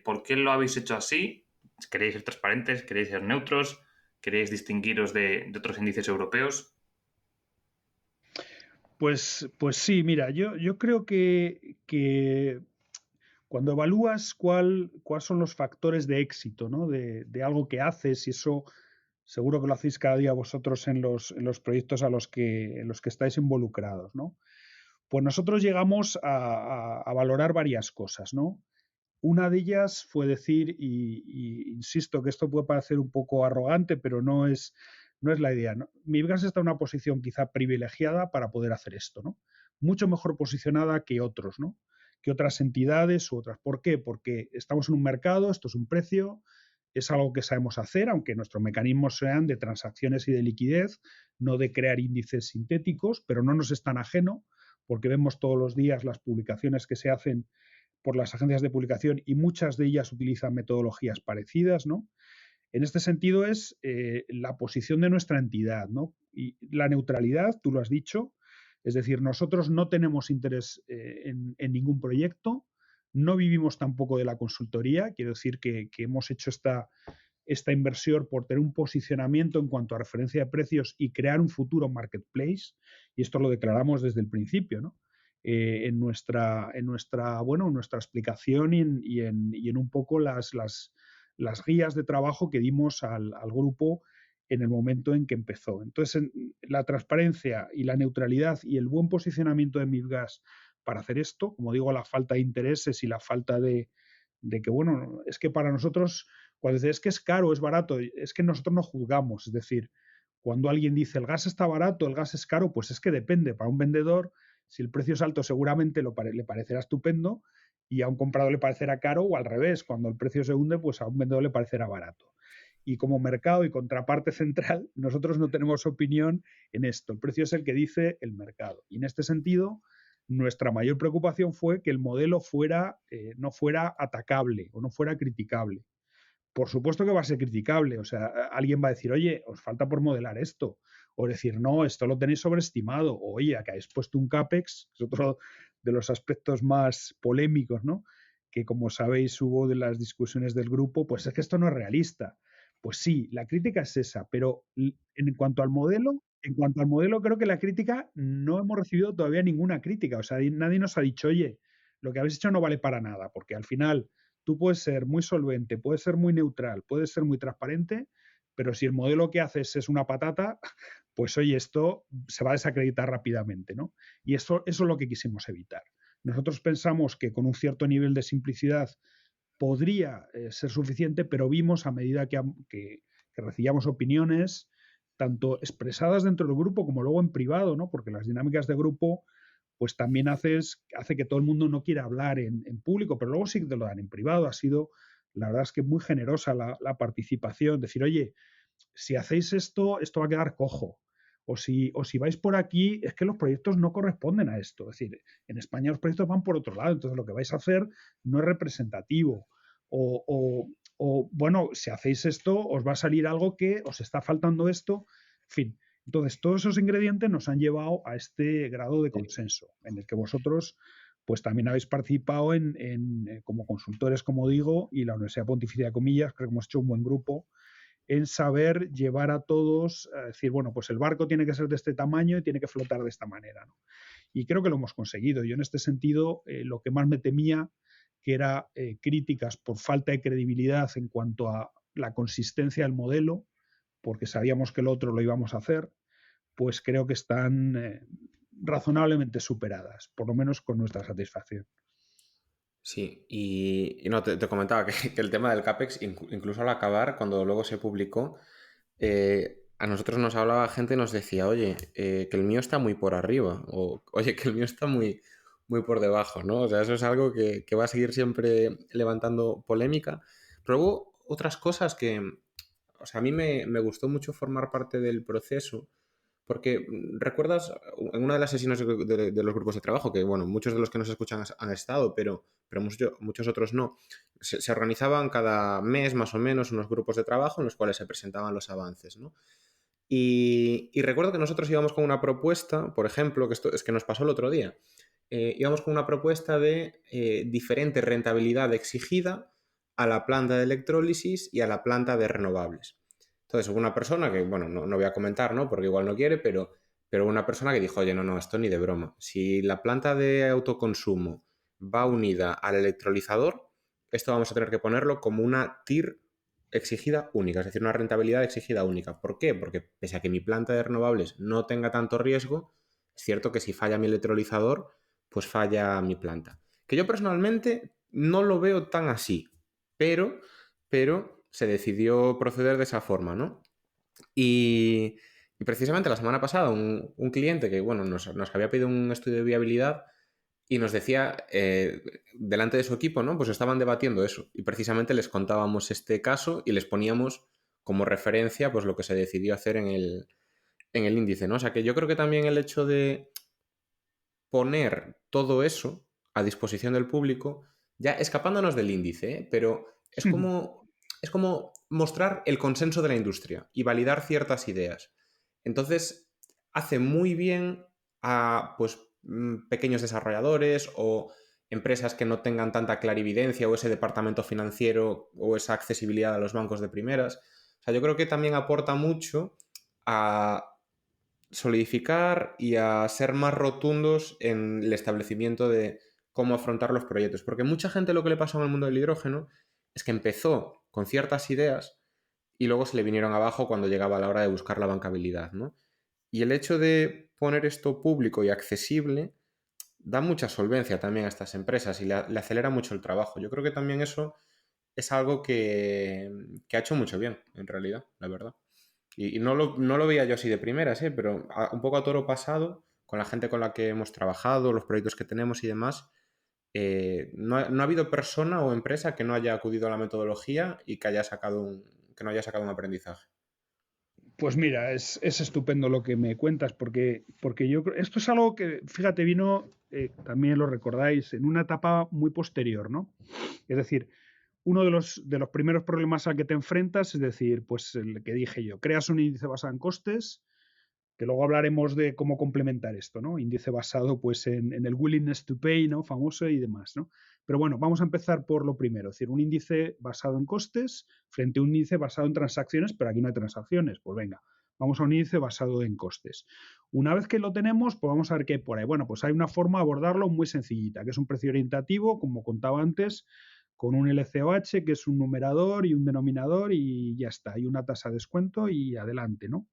¿Por qué lo habéis hecho así? ¿Queréis ser transparentes? ¿Queréis ser neutros? ¿Queréis distinguiros de otros índices europeos? Pues sí, mira, yo creo que cuando evalúas cuáles son los factores de éxito, ¿no? de algo que haces, y eso seguro que lo hacéis cada día vosotros en los proyectos en los que estáis involucrados, ¿no? Pues nosotros llegamos a valorar varias cosas, ¿no? Una de ellas fue decir, y insisto que esto puede parecer un poco arrogante, pero no es la idea, ¿no? MIBGAS está en una posición quizá privilegiada para poder hacer esto, ¿no? Mucho mejor posicionada que otros, ¿no? Que otras entidades u otras. ¿Por qué? Porque estamos en un mercado, esto es un precio, es algo que sabemos hacer, aunque nuestros mecanismos sean de transacciones y de liquidez, no de crear índices sintéticos, pero no nos es tan ajeno, porque vemos todos los días las publicaciones que se hacen por las agencias de publicación y muchas de ellas utilizan metodologías parecidas, ¿no? En este sentido es la posición de nuestra entidad, ¿no? Y la neutralidad, tú lo has dicho, es decir, nosotros no tenemos interés en ningún proyecto, no vivimos tampoco de la consultoría, quiero decir que hemos hecho esta inversión por tener un posicionamiento en cuanto a referencia de precios y crear un futuro marketplace, y esto lo declaramos desde el principio, ¿no? En nuestra explicación y en un poco las guías de trabajo que dimos al grupo en el momento en que empezó. Entonces, la transparencia y la neutralidad y el buen posicionamiento de MIFGAS para hacer esto, como digo, la falta de intereses y la falta de que, bueno, es que para nosotros, cuando dices es que es caro, es barato, es que nosotros no juzgamos. Es decir, cuando alguien dice el gas está barato, el gas es caro, pues es que depende. Para un vendedor, si el precio es alto, seguramente le parecerá estupendo y a un comprador le parecerá caro, o al revés, cuando el precio se hunde, pues a un vendedor le parecerá barato. Y como mercado y contraparte central, nosotros no tenemos opinión en esto. El precio es el que dice el mercado. Y en este sentido, nuestra mayor preocupación fue que el modelo no fuera atacable o no fuera criticable. Por supuesto que va a ser criticable, o sea, alguien va a decir, oye, os falta por modelar esto, o decir, no, esto lo tenéis sobreestimado, o oye, que habéis puesto un CAPEX, es otro de los aspectos más polémicos, ¿no? Que como sabéis hubo de las discusiones del grupo, pues es que esto no es realista. Pues sí, la crítica es esa, pero en cuanto al modelo, creo que la crítica no hemos recibido todavía ninguna crítica, o sea, nadie nos ha dicho, oye, lo que habéis hecho no vale para nada, porque al final tú puedes ser muy solvente, puedes ser muy neutral, puedes ser muy transparente, pero si el modelo que haces es una patata, pues oye, esto se va a desacreditar rápidamente, ¿no? Y eso es lo que quisimos evitar. Nosotros pensamos que con un cierto nivel de simplicidad podría ser suficiente, pero vimos a medida que recibíamos opiniones, tanto expresadas dentro del grupo como luego en privado, ¿no? Porque las dinámicas de grupo pues también hace que todo el mundo no quiera hablar en público, pero luego sí que te lo dan en privado. Ha sido, la verdad es que muy generosa la participación. Decir, oye, si hacéis esto, esto va a quedar cojo. O si vais por aquí, es que los proyectos no corresponden a esto. Es decir, en España los proyectos van por otro lado, entonces lo que vais a hacer no es representativo. Bueno, si hacéis esto, os va a salir algo que os está faltando esto. En fin, entonces, todos esos ingredientes nos han llevado a este grado de consenso, en el que vosotros pues también habéis participado como consultores, como digo, y la Universidad Pontificia de Comillas, creo que hemos hecho un buen grupo en saber llevar a todos a decir, bueno, pues el barco tiene que ser de este tamaño y tiene que flotar de esta manera, ¿no? Y creo que lo hemos conseguido. Yo en este sentido, lo que más me temía, que era críticas por falta de credibilidad en cuanto a la consistencia del modelo, porque sabíamos que el otro lo íbamos a hacer, pues creo que están razonablemente superadas, por lo menos con nuestra satisfacción. Sí, y no, te comentaba que el tema del CAPEX, incluso al acabar, cuando luego se publicó, a nosotros nos hablaba gente y nos decía, oye, que el mío está muy por arriba, o oye, que el mío está muy, muy por debajo, ¿no? O sea, eso es algo que va a seguir siempre levantando polémica. Pero hubo otras cosas que, o sea, a mí me gustó mucho formar parte del proceso, porque recuerdas en una de las sesiones de los grupos de trabajo, que bueno, muchos de los que nos escuchan han estado, pero muchos otros no, se organizaban cada mes más o menos unos grupos de trabajo en los cuales se presentaban los avances, ¿no? Y recuerdo que nosotros íbamos con una propuesta, por ejemplo, que esto es que nos pasó el otro día, íbamos con una propuesta de diferente rentabilidad exigida a la planta de electrólisis y a la planta de renovables. Entonces hubo una persona que, bueno, no voy a comentar, ¿no? Porque igual no quiere, pero una persona que dijo, oye, no, esto ni de broma. Si la planta de autoconsumo va unida al electrolizador, esto vamos a tener que ponerlo como una TIR exigida única, es decir, una rentabilidad exigida única. ¿Por qué? Porque pese a que mi planta de renovables no tenga tanto riesgo, es cierto que si falla mi electrolizador, pues falla mi planta. Que yo personalmente no lo veo tan así, pero se decidió proceder de esa forma, ¿no? Y precisamente la semana pasada un cliente que, bueno, nos había pedido un estudio de viabilidad, Y nos decía, delante de su equipo, ¿no? Pues estaban debatiendo eso. Y precisamente les contábamos este caso y les poníamos como referencia pues lo que se decidió hacer en el índice, ¿no? O sea que yo creo que también el hecho de poner todo eso a disposición del público, ya escapándonos del índice, ¿eh? Pero es como mostrar el consenso de la industria y validar ciertas ideas. Entonces, hace muy bien a pues, pequeños desarrolladores o empresas que no tengan tanta clarividencia o ese departamento financiero o esa accesibilidad a los bancos de primeras. O sea, yo creo que también aporta mucho a solidificar y a ser más rotundos en el establecimiento de cómo afrontar los proyectos. Porque mucha gente lo que le pasó en el mundo del hidrógeno es que empezó con ciertas ideas y luego se le vinieron abajo cuando llegaba la hora de buscar la bancabilidad, ¿no? Y el hecho de poner esto público y accesible da mucha solvencia también a estas empresas y le acelera mucho el trabajo. Yo creo que también eso es algo que ha hecho mucho bien, en realidad, la verdad. Y no lo veía yo así de primeras, ¿eh? Pero un poco a toro pasado, con la gente con la que hemos trabajado, los proyectos que tenemos y demás, no ha habido persona o empresa que no haya acudido a la metodología y que que no haya sacado un aprendizaje. Pues mira, es estupendo lo que me cuentas, porque yo creo, esto es algo que, fíjate, vino, también lo recordáis, en una etapa muy posterior, ¿no? Es decir, uno de los primeros problemas al que te enfrentas es decir, pues el que dije yo, creas un índice basado en costes, que luego hablaremos de cómo complementar esto, ¿no? Índice basado pues en el willingness to pay, ¿no? Famoso y demás, ¿no? Pero bueno, vamos a empezar por lo primero, es decir, un índice basado en costes frente a un índice basado en transacciones, pero aquí no hay transacciones, pues venga, vamos a un índice basado en costes. Una vez que lo tenemos, pues vamos a ver qué hay por ahí. Bueno, pues hay una forma de abordarlo muy sencillita, que es un precio orientativo, como contaba antes, con un LCOH, que es un numerador y un denominador, y ya está, hay una tasa de descuento y adelante, ¿no?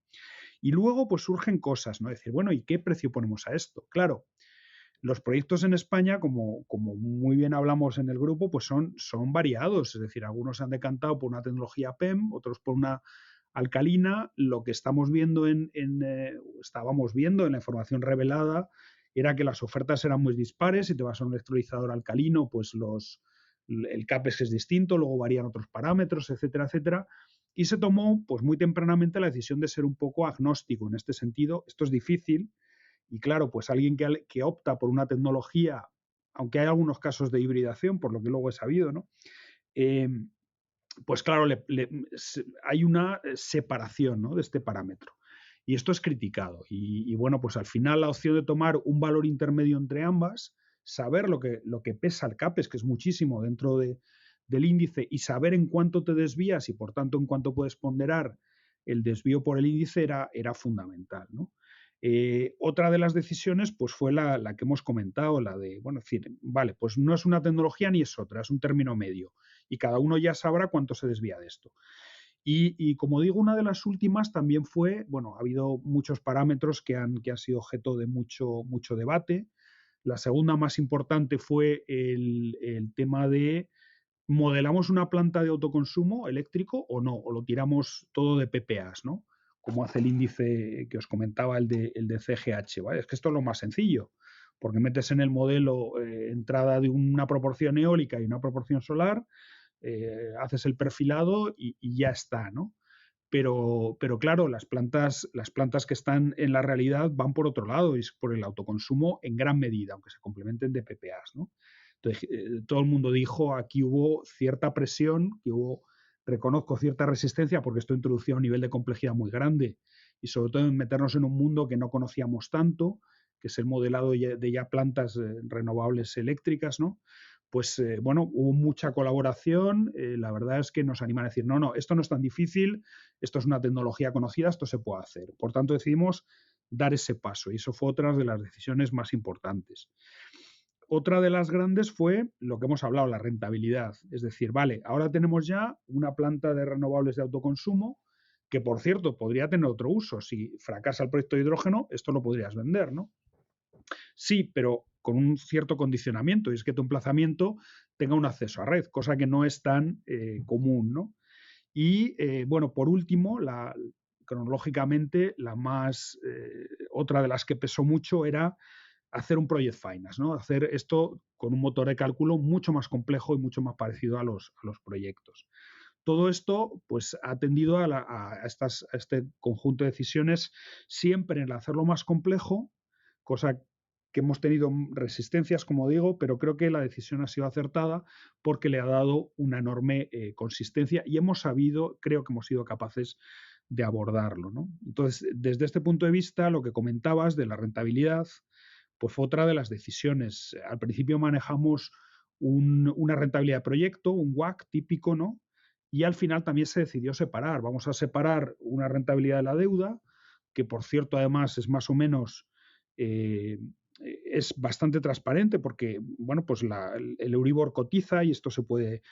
Y luego pues surgen cosas, ¿no? Decir, bueno, ¿y qué precio ponemos a esto? Claro, los proyectos en España, como muy bien hablamos en el grupo, pues son variados. Es decir, algunos se han decantado por una tecnología PEM, otros por una alcalina. Lo que estamos viendo estábamos viendo en la información revelada era que las ofertas eran muy dispares. Si te vas a un electrolizador alcalino, pues el CAPEX es distinto, luego varían otros parámetros, etcétera, etcétera. Y se tomó pues muy tempranamente la decisión de ser un poco agnóstico en este sentido. Esto es difícil y claro, pues alguien que opta por una tecnología, aunque hay algunos casos de hibridación, por lo que luego he sabido, ¿no? Eh, pues claro, hay una separación, ¿no?, de este parámetro. Y esto es criticado. Y bueno, pues al final la opción de tomar un valor intermedio entre ambas, saber lo que pesa el CAPEX, que es muchísimo dentro del índice, y saber en cuánto te desvías y por tanto en cuánto puedes ponderar el desvío por el índice era fundamental, ¿no? Otra de las decisiones pues fue la que hemos comentado, la de, bueno, es decir, vale, pues no es una tecnología ni es otra, es un término medio y cada uno ya sabrá cuánto se desvía de esto. Y como digo, una de las últimas también fue, bueno, ha habido muchos parámetros que han sido objeto de mucho debate. La segunda más importante fue el tema de modelamos una planta de autoconsumo eléctrico o no, o lo tiramos todo de PPAs, ¿no? Como hace el índice que os comentaba, el de CGH, ¿vale? Es que esto es lo más sencillo, porque metes en el modelo entrada de una proporción eólica y una proporción solar, haces el perfilado y ya está, ¿no? Pero claro, las plantas que están en la realidad van por otro lado y es por el autoconsumo en gran medida, aunque se complementen de PPAs, ¿no? Entonces, todo el mundo dijo, aquí hubo cierta presión, reconozco cierta resistencia porque esto introducía un nivel de complejidad muy grande y sobre todo en meternos en un mundo que no conocíamos tanto, que es el modelado de ya plantas renovables eléctricas, ¿no? Pues bueno, hubo mucha colaboración, la verdad es que nos animan a decir, no, esto no es tan difícil, esto es una tecnología conocida, esto se puede hacer. Por tanto, decidimos dar ese paso y eso fue otra de las decisiones más importantes. Otra de las grandes fue lo que hemos hablado, la rentabilidad. Es decir, vale, ahora tenemos ya una planta de renovables de autoconsumo que, por cierto, podría tener otro uso. Si fracasa el proyecto de hidrógeno, esto lo podrías vender, ¿no? Sí, pero con un cierto condicionamiento, y es que tu emplazamiento tenga un acceso a red, cosa que no es tan común, ¿no? Y bueno, por último, cronológicamente, otra de las que pesó mucho era hacer un project finance, ¿no? Hacer esto con un motor de cálculo mucho más complejo y mucho más parecido a los proyectos. Todo esto pues, ha tendido a este conjunto de decisiones siempre en hacerlo más complejo, cosa que hemos tenido resistencias, como digo, pero creo que la decisión ha sido acertada porque le ha dado una enorme consistencia y creo que hemos sido capaces de abordarlo, ¿no? Entonces, desde este punto de vista, lo que comentabas de la rentabilidad, pues fue otra de las decisiones. Al principio manejamos una rentabilidad de proyecto, un WACC típico, ¿no? Y al final también se decidió separar. Vamos a separar una rentabilidad de la deuda, que por cierto además es más o menos, es bastante transparente porque, bueno, pues el Euribor cotiza y esto se puede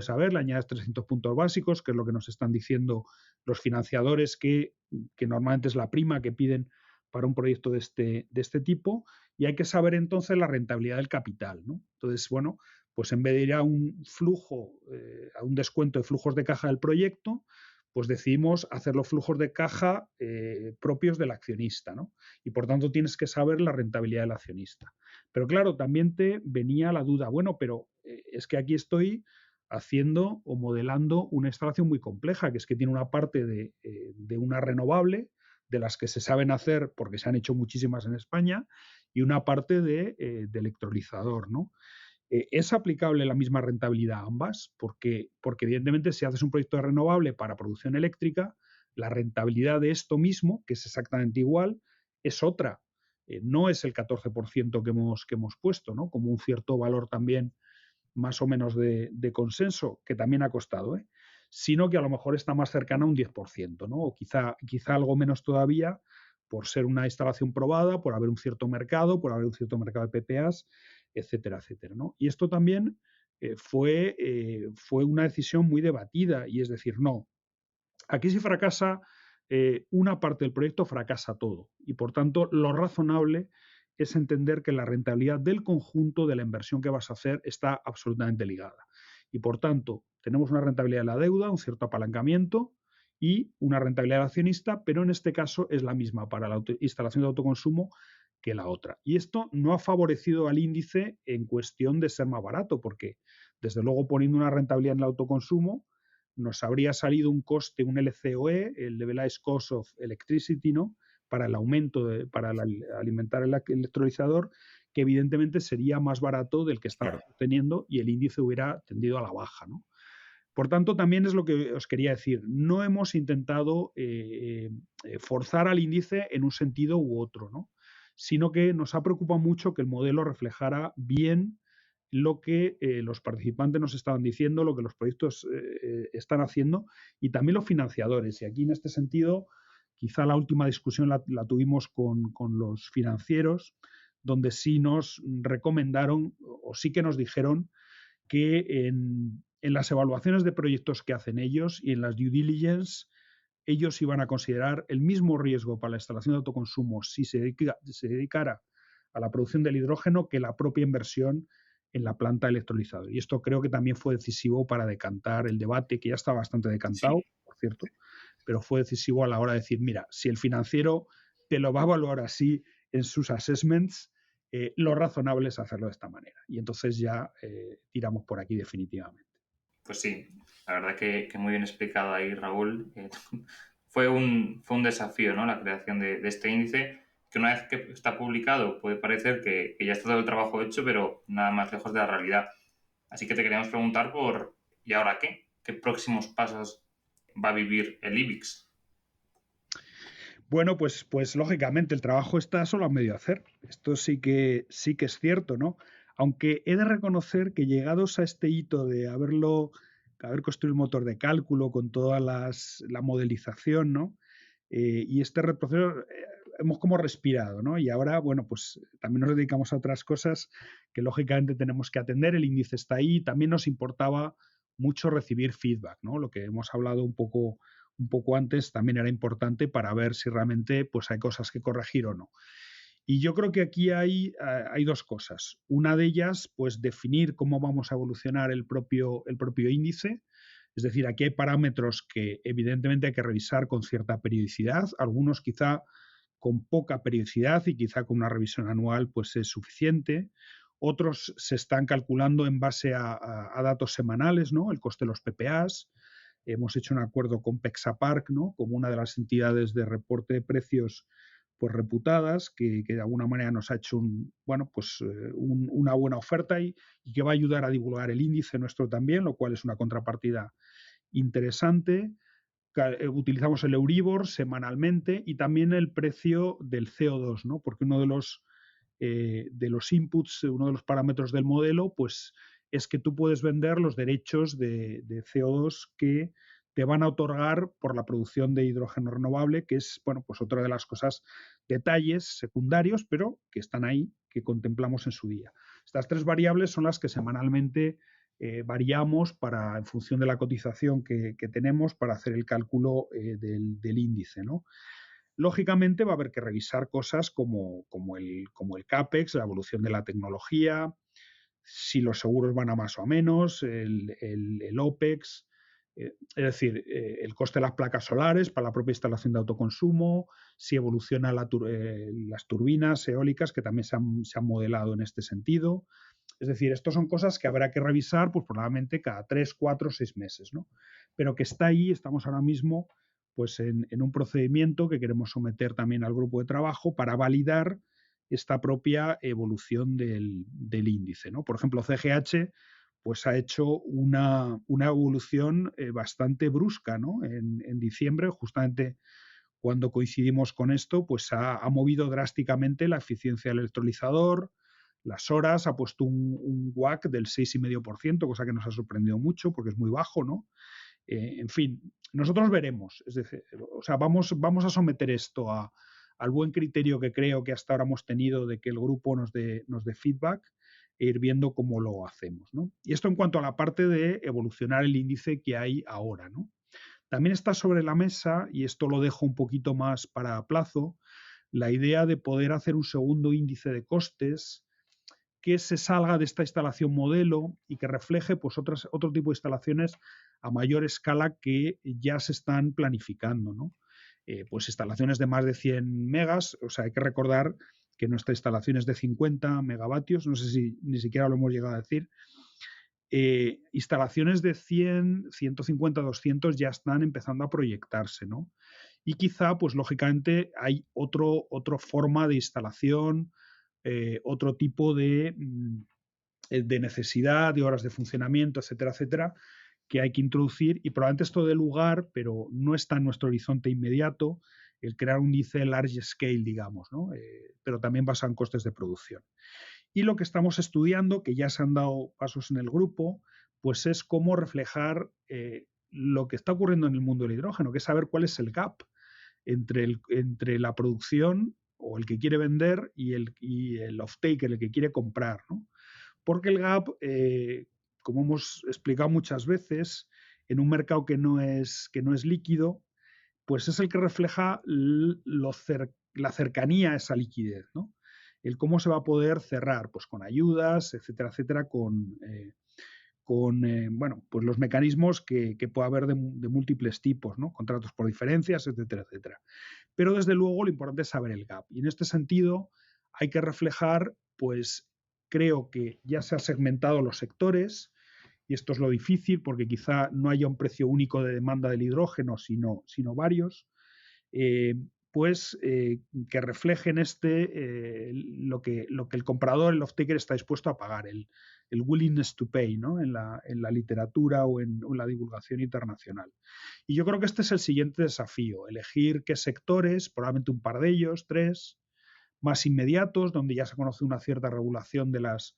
saber, le añades 300 puntos básicos, que es lo que nos están diciendo los financiadores, que normalmente es la prima que piden para un proyecto de este tipo, y hay que saber entonces la rentabilidad del capital, ¿no? Entonces, bueno, pues en vez de ir a un flujo, a un descuento de flujos de caja del proyecto, pues decidimos hacer los flujos de caja propios del accionista, ¿no? Y por tanto tienes que saber la rentabilidad del accionista. Pero claro, también te venía la duda, bueno, pero es que aquí estoy haciendo o modelando una instalación muy compleja, que es que tiene una parte de una renovable, de las que se saben hacer porque se han hecho muchísimas en España, y una parte de electrolizador, ¿no? ¿Es aplicable la misma rentabilidad a ambas? Porque evidentemente si haces un proyecto de renovable para producción eléctrica, la rentabilidad de esto mismo, que es exactamente igual, es otra. No es el 14% que hemos puesto, ¿no? Como un cierto valor también más o menos de consenso, que también ha costado, sino que a lo mejor está más cercana a un 10%, ¿no? O quizá algo menos todavía por ser una instalación probada, por haber un cierto mercado, por haber un cierto mercado de PPAs, etcétera, etcétera, ¿no? Y esto también fue una decisión muy debatida, y es decir, no, aquí si fracasa una parte del proyecto, fracasa todo. Y por tanto, lo razonable es entender que la rentabilidad del conjunto de la inversión que vas a hacer está absolutamente ligada. Y por tanto, tenemos una rentabilidad de la deuda, un cierto apalancamiento y una rentabilidad del accionista, pero en este caso es la misma para la instalación de autoconsumo que la otra. Y esto no ha favorecido al índice en cuestión de ser más barato, porque desde luego poniendo una rentabilidad en el autoconsumo, nos habría salido un coste, un LCOE, el Levelized Cost of Electricity, ¿no? Para el aumento, para alimentar el electrolizador, que evidentemente sería más barato del que estamos teniendo y el índice hubiera tendido a la baja, ¿no? Por tanto, también es lo que os quería decir. No hemos intentado forzar al índice en un sentido u otro, ¿no? Sino que nos ha preocupado mucho que el modelo reflejara bien lo que los participantes nos estaban diciendo, lo que los proyectos están haciendo y también los financiadores. Y aquí en este sentido, quizá la última discusión la tuvimos con los financieros, donde sí nos recomendaron o sí que nos dijeron que en las evaluaciones de proyectos que hacen ellos y en las due diligence, ellos iban a considerar el mismo riesgo para la instalación de autoconsumo si se dedicara a la producción del hidrógeno que la propia inversión en la planta electrolizadora. Y esto creo que también fue decisivo para decantar el debate, que ya está bastante decantado, sí, por cierto, pero fue decisivo a la hora de decir, mira, si el financiero te lo va a evaluar así en sus assessments, lo razonable es hacerlo de esta manera. Y entonces ya tiramos por aquí definitivamente. Pues sí, la verdad que muy bien explicado ahí, Raúl. Fue un desafío, ¿no? La creación de este índice, que una vez que está publicado puede parecer que ya está todo el trabajo hecho, pero nada más lejos de la realidad. Así que te queríamos preguntar ¿y ahora qué? ¿Qué próximos pasos va a vivir el IBIX? Bueno, pues lógicamente el trabajo está solo a medio hacer. Esto sí que es cierto, ¿no? Aunque he de reconocer que llegados a este hito de haber construido un motor de cálculo con toda la modelización, ¿no? Y este retroceso hemos como respirado, ¿no? Y ahora, bueno, pues también nos dedicamos a otras cosas que lógicamente tenemos que atender. El índice está ahí. También nos importaba mucho recibir feedback, ¿no? Lo que hemos hablado un poco antes también era importante para ver si realmente pues, hay cosas que corregir o no. Y yo creo que aquí hay dos cosas. Una de ellas, pues definir cómo vamos a evolucionar el propio índice. Es decir, aquí hay parámetros que evidentemente hay que revisar con cierta periodicidad, algunos quizá con poca periodicidad y quizá con una revisión anual pues es suficiente. Otros se están calculando en base a datos semanales, ¿no? El coste de los PPAs. Hemos hecho un acuerdo con Pexapark, ¿no? Como una de las entidades de reporte de precios pues reputadas, que de alguna manera nos ha hecho una buena oferta y que va a ayudar a divulgar el índice nuestro también, lo cual es una contrapartida interesante. Utilizamos el Euribor semanalmente y también el precio del CO2, ¿no? Porque uno de los inputs, uno de los parámetros del modelo, pues es que tú puedes vender los derechos de CO2 que te van a otorgar por la producción de hidrógeno renovable, que es, bueno, pues otra de las cosas, detalles secundarios, pero que están ahí, que contemplamos en su día. Estas tres variables son las que semanalmente variamos en función de la cotización que tenemos para hacer el cálculo del índice, ¿no? Lógicamente va a haber que revisar cosas como el CAPEX, la evolución de la tecnología, si los seguros van a más o a menos, el OPEX, es decir, el coste de las placas solares para la propia instalación de autoconsumo, si evoluciona las turbinas eólicas que también se han modelado en este sentido. Es decir, estas son cosas que habrá que revisar pues probablemente cada 3, 4, 6 meses, ¿no? Pero que está ahí, estamos ahora mismo pues en un procedimiento que queremos someter también al grupo de trabajo para validar esta propia evolución del índice, ¿no? Por ejemplo, CGH pues ha hecho una evolución bastante brusca, ¿no? En diciembre, justamente cuando coincidimos con esto, pues ha movido drásticamente la eficiencia del electrolizador, las horas, ha puesto un WACC del 6,5%, cosa que nos ha sorprendido mucho porque es muy bajo, ¿no? En fin, nosotros veremos. Es decir, o sea, vamos a someter esto al buen criterio que creo que hasta ahora hemos tenido de que el grupo nos dé feedback e ir viendo cómo lo hacemos, ¿no? Y esto en cuanto a la parte de evolucionar el índice que hay ahora, ¿no? También está sobre la mesa, y esto lo dejo un poquito más para plazo, la idea de poder hacer un segundo índice de costes que se salga de esta instalación modelo y que refleje pues, otro tipo de instalaciones a mayor escala que ya se están planificando, ¿no? Pues instalaciones de más de 100 megas, o sea, hay que recordar que nuestra instalación es de 50 megavatios, no sé si ni siquiera lo hemos llegado a decir. Instalaciones de 100, 150, 200 ya están empezando a proyectarse, ¿no? Y quizá, pues lógicamente, hay otra forma de instalación, otro tipo de necesidad, de horas de funcionamiento, etcétera, etcétera, que hay que introducir y probablemente esto dé lugar, pero no está en nuestro horizonte inmediato, el crear un índice large scale, digamos, ¿no? Pero también basado en costes de producción. Y lo que estamos estudiando, que ya se han dado pasos en el grupo, pues es cómo reflejar lo que está ocurriendo en el mundo del hidrógeno, que es saber cuál es el gap entre la producción o el que quiere vender y el off-taker, el que quiere comprar, ¿no? Porque el gap, como hemos explicado muchas veces, en un mercado que no es líquido, pues es el que refleja la cercanía a esa liquidez, ¿no? El cómo se va a poder cerrar, pues con ayudas, etcétera, etcétera, con pues los mecanismos que pueda haber de múltiples tipos, ¿no? Contratos por diferencias, etcétera, etcétera. Pero desde luego lo importante es saber el gap. Y en este sentido hay que reflejar, pues creo que ya se han segmentado los sectores, y esto es lo difícil porque quizá no haya un precio único de demanda del hidrógeno, sino varios, que reflejen lo que el comprador, el off-taker, está dispuesto a pagar, el willingness to pay, ¿no? en la literatura o en la divulgación internacional. Y yo creo que este es el siguiente desafío, elegir qué sectores, probablemente un par de ellos, 3, más inmediatos, donde ya se conoce una cierta regulación de las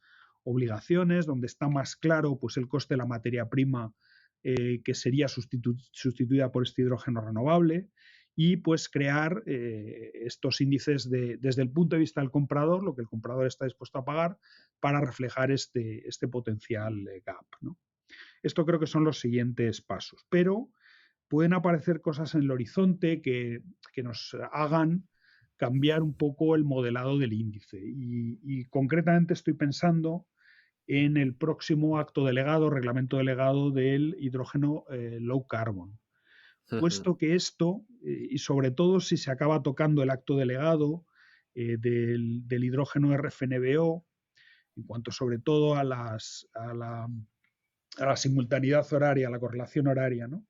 obligaciones, donde está más claro pues, el coste de la materia prima que sería sustituida por este hidrógeno renovable, y pues crear estos índices desde el punto de vista del comprador, lo que el comprador está dispuesto a pagar para reflejar este potencial gap, ¿no? Esto creo que son los siguientes pasos, pero pueden aparecer cosas en el horizonte que nos hagan cambiar un poco el modelado del índice, y concretamente estoy pensando en el próximo acto delegado, reglamento delegado del hidrógeno low carbon, puesto que esto, y sobre todo si se acaba tocando el acto delegado del hidrógeno RFNBO, en cuanto sobre todo a la simultaneidad horaria, a la correlación horaria, ¿no?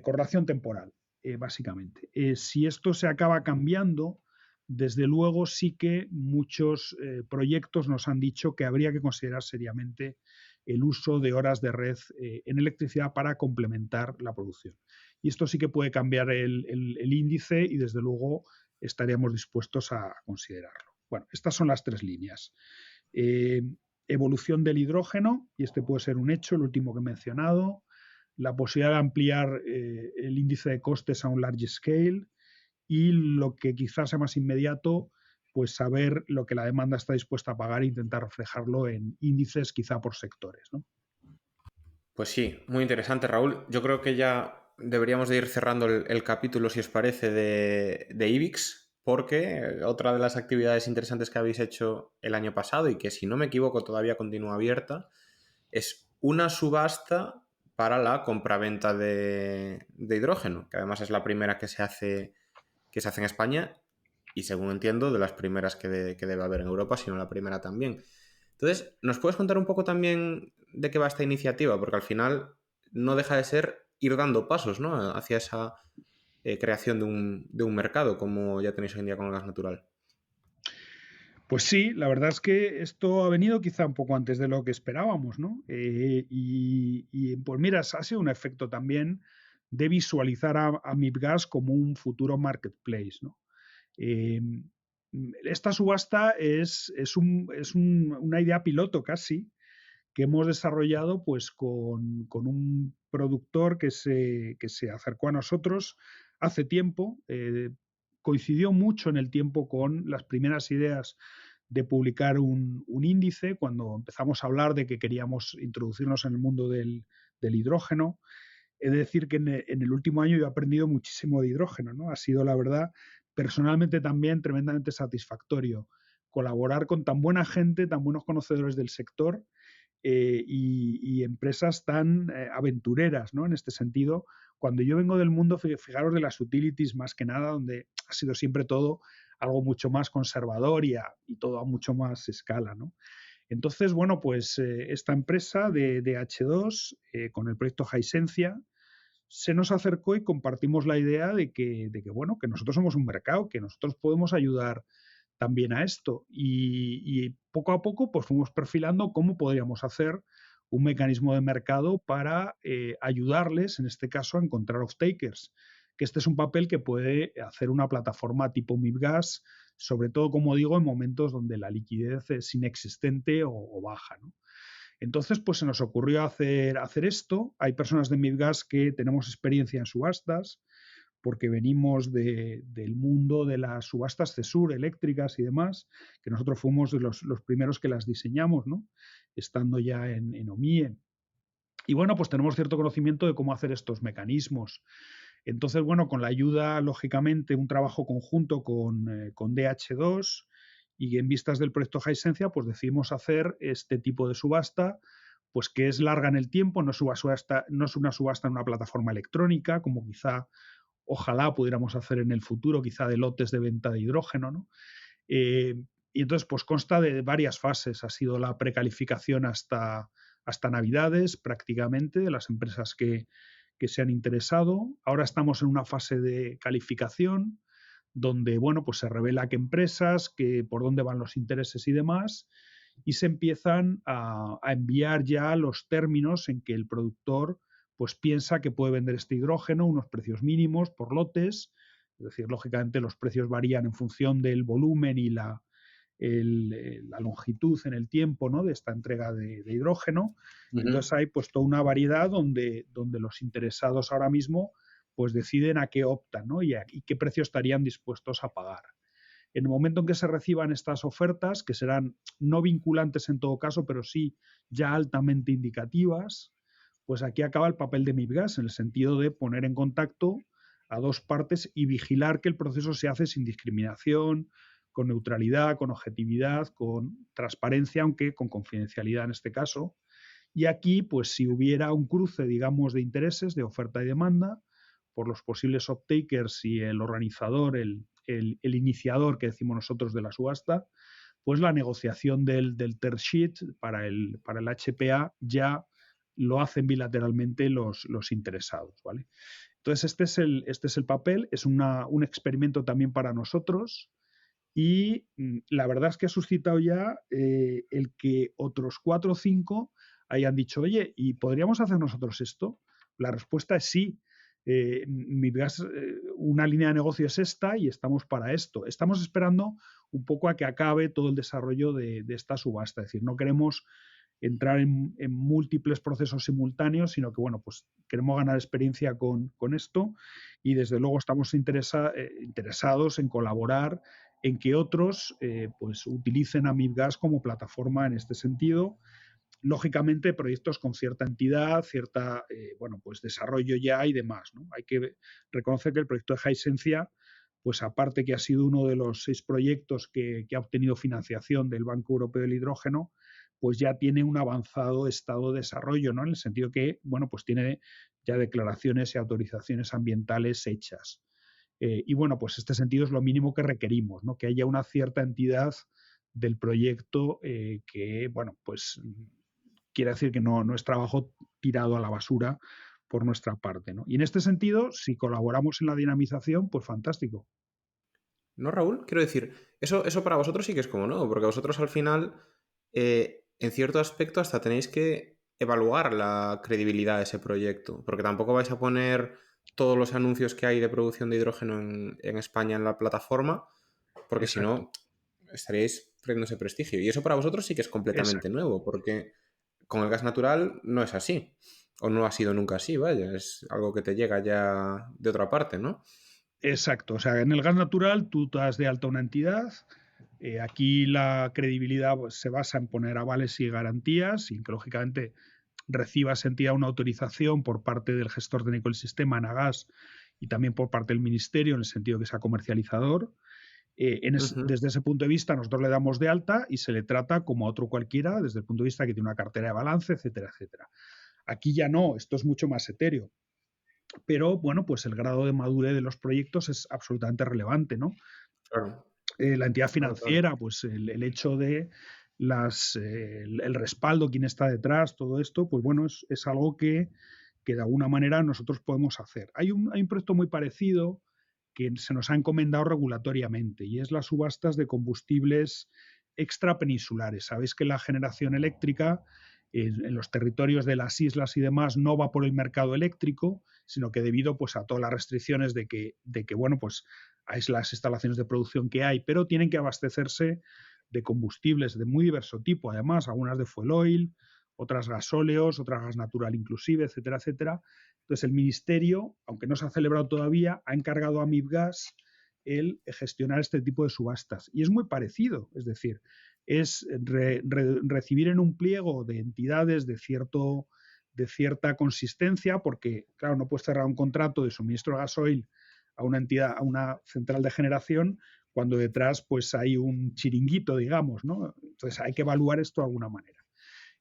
Correlación temporal, básicamente. Si esto se acaba cambiando, desde luego sí que muchos proyectos nos han dicho que habría que considerar seriamente el uso de horas de red en electricidad para complementar la producción. Y esto sí que puede cambiar el índice y desde luego estaríamos dispuestos a considerarlo. Bueno, estas son las tres líneas. Evolución del hidrógeno, y este puede ser un hecho, el último que he mencionado, la posibilidad de ampliar el índice de costes a un large scale y lo que quizás sea más inmediato, pues saber lo que la demanda está dispuesta a pagar e intentar reflejarlo en índices quizá por sectores, ¿no? Pues sí, muy interesante, Raúl. Yo creo que ya deberíamos de ir cerrando el capítulo, si os parece, de IBIX, porque otra de las actividades interesantes que habéis hecho el año pasado y que, si no me equivoco, todavía continúa abierta, es una subasta para la compraventa de hidrógeno, que además es la primera que se hace en España y, según entiendo, de las primeras que debe haber en Europa, si no la primera también. Entonces, ¿nos puedes contar un poco también de qué va esta iniciativa? Porque al final no deja de ser ir dando pasos, ¿no?, hacia esa creación de un mercado, como ya tenéis hoy en día con el gas natural. Pues sí, la verdad es que esto ha venido quizá un poco antes de lo que esperábamos, ¿no? Pues mira, ha sido un efecto también de visualizar a MIBGAS como un futuro marketplace, ¿no? Eh, Esta subasta es una idea piloto casi que hemos desarrollado pues con un productor que se acercó a nosotros hace tiempo. Coincidió mucho en el tiempo con las primeras ideas de publicar un índice, cuando empezamos a hablar de que queríamos introducirnos en el mundo del hidrógeno. He de decir que en el último año yo he aprendido muchísimo de hidrógeno, ¿no? Ha sido, la verdad, personalmente también tremendamente satisfactorio colaborar con tan buena gente, tan buenos conocedores del sector y empresas tan aventureras, ¿no? En este sentido, cuando yo vengo del mundo, fijaros, de las utilities más que nada, donde ha sido siempre todo algo mucho más conservador y todo a mucho más escala, ¿no? Entonces, bueno, pues esta empresa de H2 con el proyecto Hisensia se nos acercó y compartimos la idea de que, bueno, que nosotros somos un mercado, que nosotros podemos ayudar también a esto. Y poco a poco pues fuimos perfilando cómo podríamos hacer un mecanismo de mercado para ayudarles, en este caso, a encontrar off-takers. Que este es un papel que puede hacer una plataforma tipo MIBGAS, sobre todo, como digo, en momentos donde la liquidez es inexistente o baja, ¿no? Entonces, pues se nos ocurrió hacer esto. Hay personas de MIBGAS que tenemos experiencia en subastas, porque venimos del mundo de las subastas CESUR eléctricas y demás, que nosotros fuimos de los primeros que las diseñamos, ¿no? Estando ya en OMIE. Y bueno, pues tenemos cierto conocimiento de cómo hacer estos mecanismos. Entonces, bueno, con la ayuda, lógicamente, un trabajo conjunto con DH2 y en vistas del proyecto Hisensia, pues decidimos hacer este tipo de subasta, pues que es larga en el tiempo, no es una subasta en una plataforma electrónica, como quizá ojalá pudiéramos hacer en el futuro, quizá de lotes de venta de hidrógeno, ¿no? Y entonces, pues consta de varias fases. Ha sido la precalificación hasta Navidades, prácticamente, de las empresas que se han interesado. Ahora estamos en una fase de calificación, donde, bueno, pues se revela qué empresas, por dónde van los intereses y demás, y se empiezan a enviar ya los términos en que el productor pues piensa que puede vender este hidrógeno, unos precios mínimos por lotes, es decir, lógicamente los precios varían en función del volumen y la longitud en el tiempo, ¿no?, de esta entrega de hidrógeno. Entonces hay pues toda una variedad donde los interesados ahora mismo pues deciden a qué optan, ¿no?, y qué precio estarían dispuestos a pagar. En el momento en que se reciban estas ofertas, que serán no vinculantes en todo caso, pero sí ya altamente indicativas, pues aquí acaba el papel de MIBGAS, en el sentido de poner en contacto a dos partes y vigilar que el proceso se hace sin discriminación, con neutralidad, con objetividad, con transparencia, aunque con confidencialidad en este caso. Y aquí, pues si hubiera un cruce, digamos, de intereses, de oferta y demanda, por los posibles off-takers y el organizador, el iniciador que decimos nosotros de la subasta, pues la negociación del term sheet para el HPA ya lo hacen bilateralmente los interesados, ¿vale? Entonces, este es el papel, es un experimento también para nosotros y la verdad es que ha suscitado ya el que otros 4 o 5 hayan dicho, oye, ¿y podríamos hacer nosotros esto? La respuesta es sí. MIBGAS, una línea de negocio es esta y estamos para esto. Estamos esperando un poco a que acabe todo el desarrollo de esta subasta. Es decir, no queremos entrar en múltiples procesos simultáneos, sino que, bueno, pues queremos ganar experiencia con esto y desde luego estamos interesados en colaborar en que otros pues utilicen a MIBGAS como plataforma en este sentido. Lógicamente, proyectos con cierta entidad, cierta bueno, pues desarrollo ya y demás, ¿no? Hay que reconocer que el proyecto de Hisensia, pues aparte que ha sido uno de los 6 proyectos que ha obtenido financiación del Banco Europeo del Hidrógeno, pues ya tiene un avanzado estado de desarrollo, ¿no? En el sentido que, bueno, pues tiene ya declaraciones y autorizaciones ambientales hechas. Y bueno, pues este sentido es lo mínimo que requerimos, ¿no? Que haya una cierta entidad del proyecto que, bueno, pues quiere decir que no es trabajo tirado a la basura por nuestra parte, ¿no? Y en este sentido, si colaboramos en la dinamización, pues fantástico. ¿No, Raúl? Quiero decir, eso para vosotros sí que es como nuevo, porque vosotros al final, en cierto aspecto, hasta tenéis que evaluar la credibilidad de ese proyecto, porque tampoco vais a poner todos los anuncios que hay de producción de hidrógeno en España en la plataforma, porque si no, estaríais perdiendo ese prestigio. Y eso para vosotros sí que es completamente nuevo, porque con el gas natural no es así, o no ha sido nunca así, vaya, es algo que te llega ya de otra parte, ¿no? Exacto, o sea, en el gas natural tú te das de alta una entidad, aquí la credibilidad pues, se basa en poner avales y garantías y que lógicamente reciba esa entidad una autorización por parte del gestor técnico del sistema, Enagas, y también por parte del ministerio en el sentido que sea comercializador. Desde ese punto de vista nosotros le damos de alta y se le trata como a otro cualquiera desde el punto de vista que tiene una cartera de balance, etcétera, etcétera. Aquí ya no, esto es mucho más etéreo. Pero bueno, pues el grado de madurez de los proyectos es absolutamente relevante, ¿no? Claro. La entidad financiera, pues el hecho de el respaldo, quién está detrás, todo esto, pues bueno, es algo que de alguna manera nosotros podemos hacer. Hay un proyecto muy parecido que se nos ha encomendado regulatoriamente y es las subastas de combustibles extrapeninsulares. Sabéis que la generación eléctrica en los territorios de las islas y demás no va por el mercado eléctrico, sino que debido pues a todas las restricciones de que bueno, pues hay las instalaciones de producción que hay, pero tienen que abastecerse de combustibles de muy diverso tipo, además, algunas de fuel oil, otras gasóleos, otras gas natural inclusive, etcétera, etcétera. Entonces el Ministerio, aunque no se ha celebrado todavía, ha encargado a MIBGAS el gestionar este tipo de subastas. Y es muy parecido, es decir, es recibir en un pliego de entidades de cierta consistencia, porque, claro, no puedes cerrar un contrato de suministro de gasoil a una entidad, a una central de generación, cuando detrás pues hay un chiringuito, digamos, ¿no? Entonces hay que evaluar esto de alguna manera.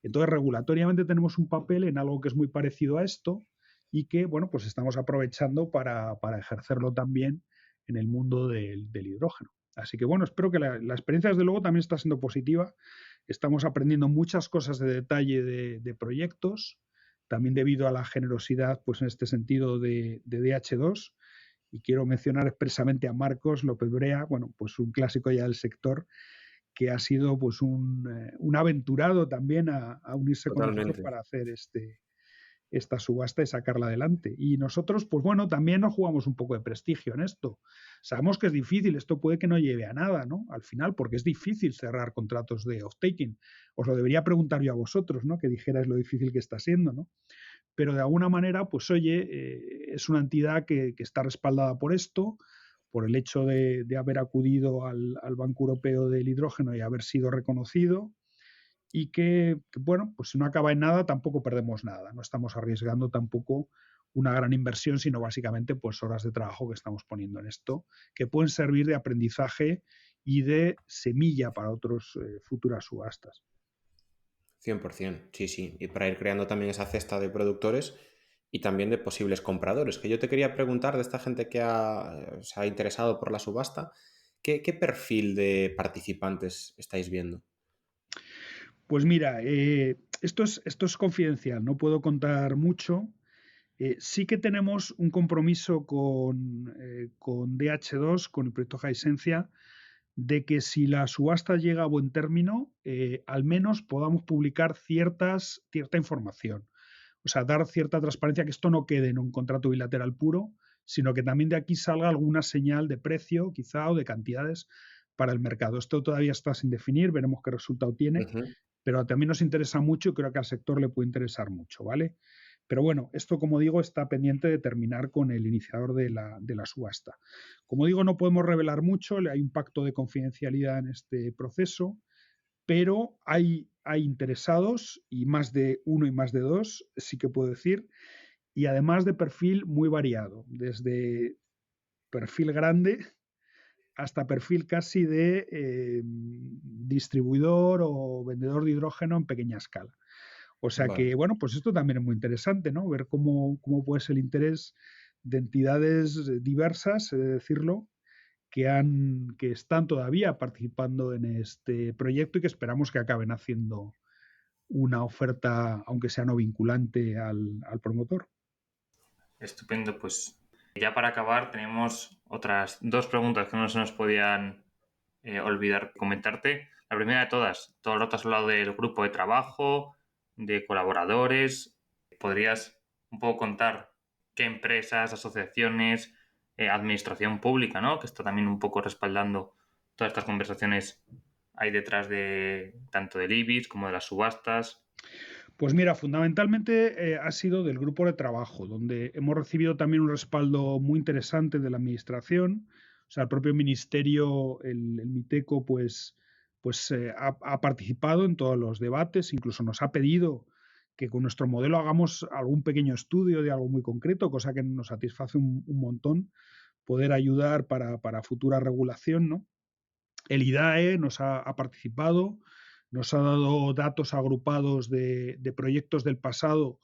Entonces, regulatoriamente tenemos un papel en algo que es muy parecido a esto y que, bueno, pues estamos aprovechando para ejercerlo también en el mundo del hidrógeno. Así que, bueno, espero que la experiencia, desde luego, también está siendo positiva. Estamos aprendiendo muchas cosas de detalle de proyectos, también debido a la generosidad, pues en este sentido, de DH2. Y quiero mencionar expresamente a Marcos López Brea, bueno, pues un clásico ya del sector, que ha sido pues un aventurado también a unirse con nosotros para hacer esta subasta y sacarla adelante. Y nosotros, pues bueno, también nos jugamos un poco de prestigio en esto. Sabemos que es difícil, esto puede que no lleve a nada, ¿no? Al final, porque es difícil cerrar contratos de off-taking. Os lo debería preguntar yo a vosotros, ¿no? Que dijerais lo difícil que está siendo, ¿no? Pero de alguna manera, pues oye, es una entidad que está respaldada por esto, por el hecho de haber acudido al Banco Europeo del Hidrógeno y haber sido reconocido, y que, bueno, pues si no acaba en nada, tampoco perdemos nada. No estamos arriesgando tampoco una gran inversión, sino básicamente pues horas de trabajo que estamos poniendo en esto, que pueden servir de aprendizaje y de semilla para otras futuras subastas. 100%, sí, sí. Y para ir creando también esa cesta de productores y también de posibles compradores. Que yo te quería preguntar de esta gente que se ha interesado por la subasta, ¿qué perfil de participantes estáis viendo? Pues mira, esto es confidencial, no puedo contar mucho. Sí que tenemos un compromiso con DH2, con el proyecto Hisensia, de que si la subasta llega a buen término, al menos podamos publicar cierta información. O sea, dar cierta transparencia, que esto no quede en un contrato bilateral puro, sino que también de aquí salga alguna señal de precio, quizá, o de cantidades para el mercado. Esto todavía está sin definir, veremos qué resultado tiene, Ujú. pero también nos interesa mucho y creo que al sector le puede interesar mucho, ¿vale? Pero bueno, esto, como digo, está pendiente de terminar con el iniciador de la subasta. Como digo, no podemos revelar mucho, hay un pacto de confidencialidad en este proceso, pero hay interesados, y más de uno y más de dos, sí que puedo decir, y además de perfil muy variado, desde perfil grande hasta perfil casi de distribuidor o vendedor de hidrógeno en pequeña escala. O sea que, Vale. bueno, pues esto también es muy interesante, ¿no? Ver cómo puede ser el interés de entidades diversas, he de decirlo, que están todavía participando en este proyecto y que esperamos que acaben haciendo una oferta, aunque sea no vinculante, al promotor. Estupendo, pues ya para acabar tenemos otras dos preguntas que no se nos podían olvidar comentarte. La primera de todas, todo el rato has hablado del grupo de trabajo, de colaboradores. ¿Podrías un poco contar qué empresas, asociaciones, administración pública, ¿no? Que está también un poco respaldando todas estas conversaciones hay detrás de tanto del IBIS como de las subastas? Pues mira, fundamentalmente ha sido del grupo de trabajo, donde hemos recibido también un respaldo muy interesante de la administración. O sea, el propio ministerio, el MITECO, pues ha participado en todos los debates, incluso nos ha pedido que con nuestro modelo hagamos algún pequeño estudio de algo muy concreto, cosa que nos satisface un montón poder ayudar para futura regulación, ¿no? El IDAE nos ha participado, nos ha dado datos agrupados de proyectos del pasado,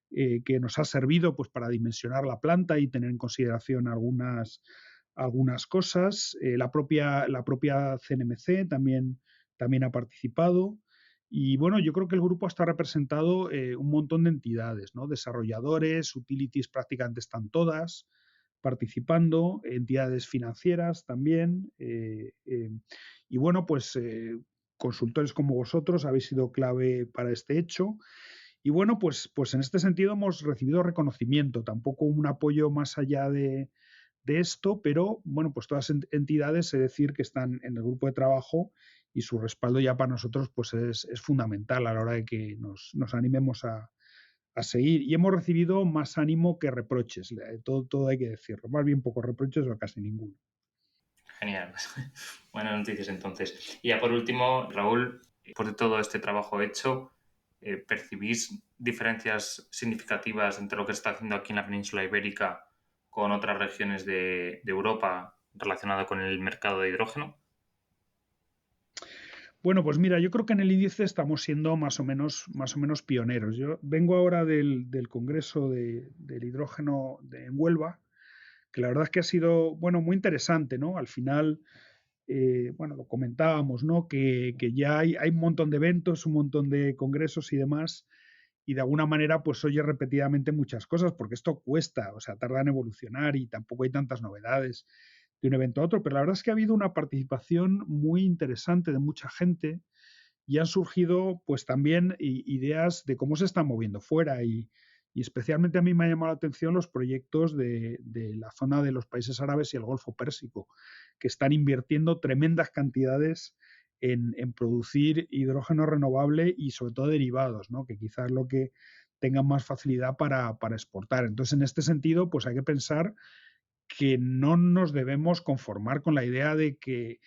que nos ha servido pues, para dimensionar la planta y tener en consideración algunas cosas. La propia CNMC también ha participado. Y bueno, yo creo que el grupo está representado un montón de entidades, ¿no? Desarrolladores, utilities prácticamente están todas participando, entidades financieras también. Y bueno, pues consultores como vosotros habéis sido clave para este hecho. Y bueno, pues en este sentido hemos recibido reconocimiento, tampoco un apoyo más allá de esto, pero bueno, pues todas entidades, es decir, que están en el grupo de trabajo, y su respaldo ya para nosotros pues es fundamental a la hora de que nos animemos a seguir. Y hemos recibido más ánimo que reproches, todo hay que decirlo, más bien pocos reproches o casi ninguno. Genial. Buenas noticias entonces. Y ya por último, Raúl, después de todo este trabajo hecho, ¿percibís diferencias significativas entre lo que se está haciendo aquí en la península ibérica con otras regiones de Europa relacionado con el mercado de hidrógeno? Bueno, pues mira, yo creo que en el índice estamos siendo más o menos pioneros. Yo vengo ahora del Congreso del Hidrógeno en Huelva, que la verdad es que ha sido, bueno, muy interesante, ¿no? Al final, bueno, lo comentábamos, ¿no? Que ya hay un montón de eventos, un montón de congresos y demás, y de alguna manera pues oye repetidamente muchas cosas, porque esto cuesta, o sea, tarda en evolucionar y tampoco hay tantas novedades de un evento a otro, pero la verdad es que ha habido una participación muy interesante de mucha gente, y han surgido pues también ideas de cómo se están moviendo fuera, y especialmente a mí me ha llamado la atención los proyectos de la zona de los países árabes y el Golfo Pérsico, que están invirtiendo tremendas cantidades en producir hidrógeno renovable y sobre todo derivados, ¿no? Que quizás lo que tengan más facilidad para exportar. Entonces, en este sentido, pues hay que pensar que no nos debemos conformar con la idea de que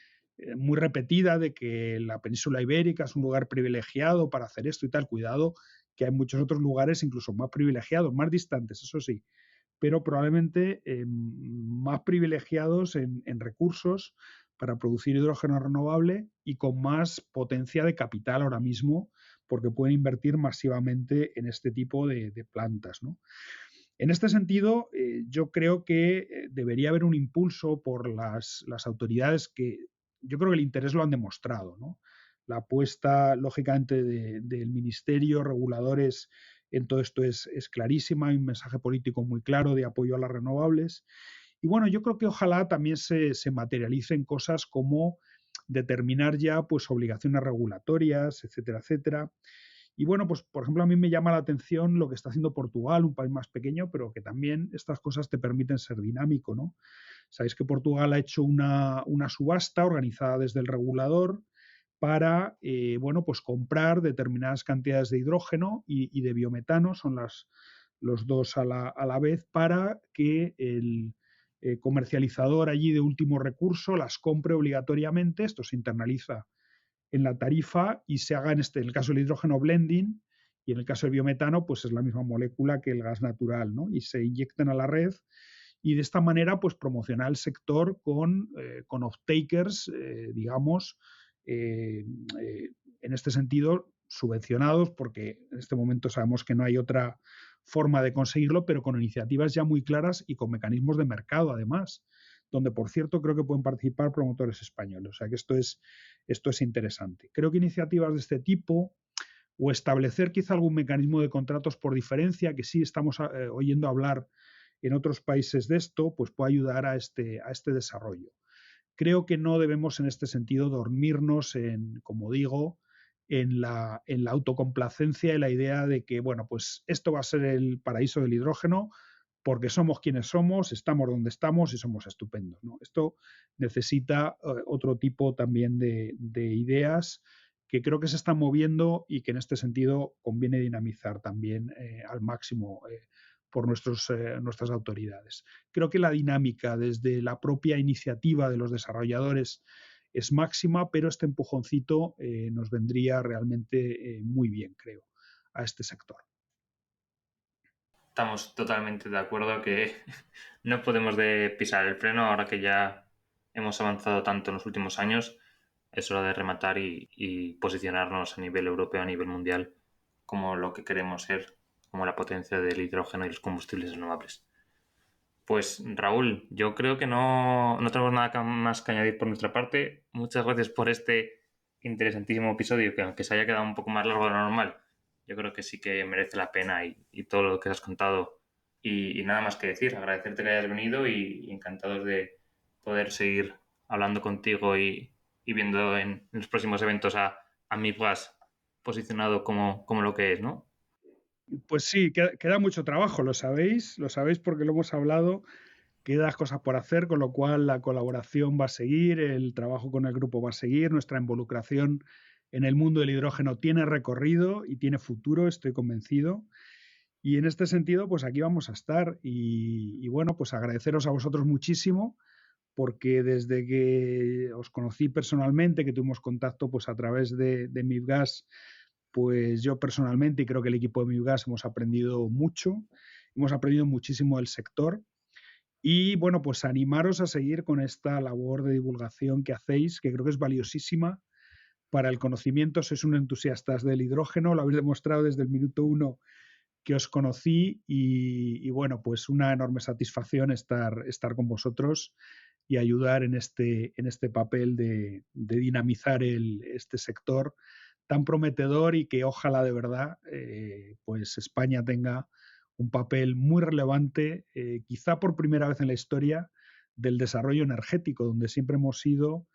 muy repetida, de que la península ibérica es un lugar privilegiado para hacer esto y tal. Cuidado, que hay muchos otros lugares incluso más privilegiados, más distantes, eso sí, pero probablemente más privilegiados en recursos para producir hidrógeno renovable y con más potencia de capital ahora mismo, porque pueden invertir masivamente en este tipo de plantas, ¿no? En este sentido, yo creo que debería haber un impulso por las autoridades que yo creo que el interés lo han demostrado, ¿no? La apuesta, lógicamente, del ministerio, reguladores en todo esto es clarísima, hay un mensaje político muy claro de apoyo a las renovables. Y bueno, yo creo que ojalá también se materialicen cosas como determinar ya pues obligaciones regulatorias, etcétera, etcétera. Y bueno, pues por ejemplo a mí me llama la atención lo que está haciendo Portugal, un país más pequeño, pero que también estas cosas te permiten ser dinámico, ¿no? Sabéis que Portugal ha hecho una subasta organizada desde el regulador para bueno, pues comprar determinadas cantidades de hidrógeno y de biometano, son los dos a la vez, para que el comercializador allí de último recurso las compre obligatoriamente. Esto se internaliza en la tarifa y se haga en el caso del hidrógeno blending, y en el caso del biometano pues es la misma molécula que el gas natural, ¿no? Y se inyecten a la red y de esta manera pues promocionar el sector con off-takers, digamos, en este sentido subvencionados, porque en este momento sabemos que no hay otra forma de conseguirlo, pero con iniciativas ya muy claras y con mecanismos de mercado además, donde por cierto creo que pueden participar promotores españoles. O sea que esto es interesante. Creo que iniciativas de este tipo o establecer quizá algún mecanismo de contratos por diferencia, que sí estamos oyendo hablar en otros países de esto, pues puede ayudar a este desarrollo. Creo que no debemos en este sentido dormirnos como digo, en la autocomplacencia y la idea de que, bueno, pues esto va a ser el paraíso del hidrógeno porque somos quienes somos, estamos donde estamos y somos estupendos, ¿no? Esto necesita otro tipo también de ideas que creo que se están moviendo y que en este sentido conviene dinamizar también al máximo por nuestras autoridades. Creo que la dinámica desde la propia iniciativa de los desarrolladores es máxima, pero este empujoncito nos vendría realmente muy bien, creo, a este sector. Estamos totalmente de acuerdo que no podemos pisar el freno ahora que ya hemos avanzado tanto en los últimos años. Es hora de rematar y posicionarnos a nivel europeo, a nivel mundial, como lo que queremos ser, como la potencia del hidrógeno y los combustibles renovables. Pues Raúl, yo creo que no tenemos nada más que añadir por nuestra parte. Muchas gracias por este interesantísimo episodio, que aunque se haya quedado un poco más largo de lo normal, yo creo que sí que merece la pena y todo lo que has contado. Y nada más que decir, agradecerte que hayas venido y encantados de poder seguir hablando contigo y viendo en los próximos eventos a MIPGAS posicionado como lo que es, ¿no? Pues sí, queda mucho trabajo, lo sabéis porque lo hemos hablado, quedan cosas por hacer, con lo cual la colaboración va a seguir, el trabajo con el grupo va a seguir, nuestra involucración en el mundo del hidrógeno tiene recorrido y tiene futuro, estoy convencido. Y en este sentido, pues aquí vamos a estar y bueno, pues agradeceros a vosotros muchísimo, porque desde que os conocí personalmente, que tuvimos contacto pues a través de MIPGAS, pues yo personalmente y creo que el equipo de MIPGAS hemos aprendido mucho, hemos aprendido muchísimo del sector. Y bueno, pues animaros a seguir con esta labor de divulgación que hacéis, que creo que es valiosísima para el conocimiento. Sois un entusiastas del hidrógeno, lo habéis demostrado desde el minuto 1 que os conocí y bueno, pues una enorme satisfacción estar con vosotros y ayudar en este papel de dinamizar este sector tan prometedor y que ojalá de verdad pues España tenga un papel muy relevante, quizá por primera vez en la historia del desarrollo energético, donde siempre hemos sido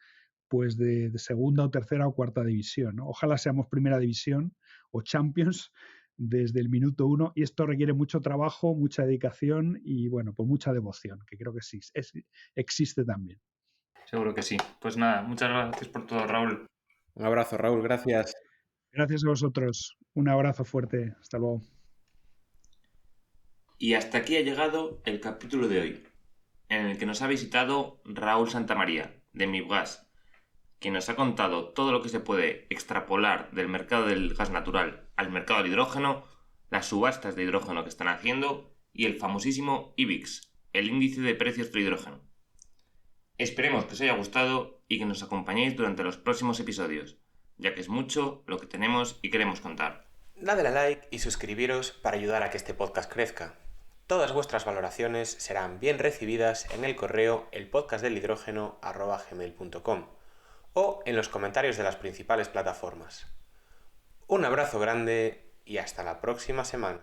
pues de segunda o tercera o cuarta división, ¿no? Ojalá seamos primera división o Champions desde el minuto 1 y esto requiere mucho trabajo, mucha dedicación y bueno, pues mucha devoción, que creo que sí, existe también. Seguro que sí. Pues nada, muchas gracias por todo, Raúl. Un abrazo, Raúl, gracias. Gracias a vosotros. Un abrazo fuerte. Hasta luego. Y hasta aquí ha llegado el capítulo de hoy, en el que nos ha visitado Raúl Santamaría, de MIPGAS, quien nos ha contado todo lo que se puede extrapolar del mercado del gas natural al mercado del hidrógeno, las subastas de hidrógeno que están haciendo y el famosísimo IBIX, el índice de precios del hidrógeno. Esperemos que os haya gustado y que nos acompañéis durante los próximos episodios, ya que es mucho lo que tenemos y queremos contar. Dadle a like y suscribiros para ayudar a que este podcast crezca. Todas vuestras valoraciones serán bien recibidas en el correo elpodcastdelhidrógeno@gmail.com o en los comentarios de las principales plataformas. Un abrazo grande y hasta la próxima semana.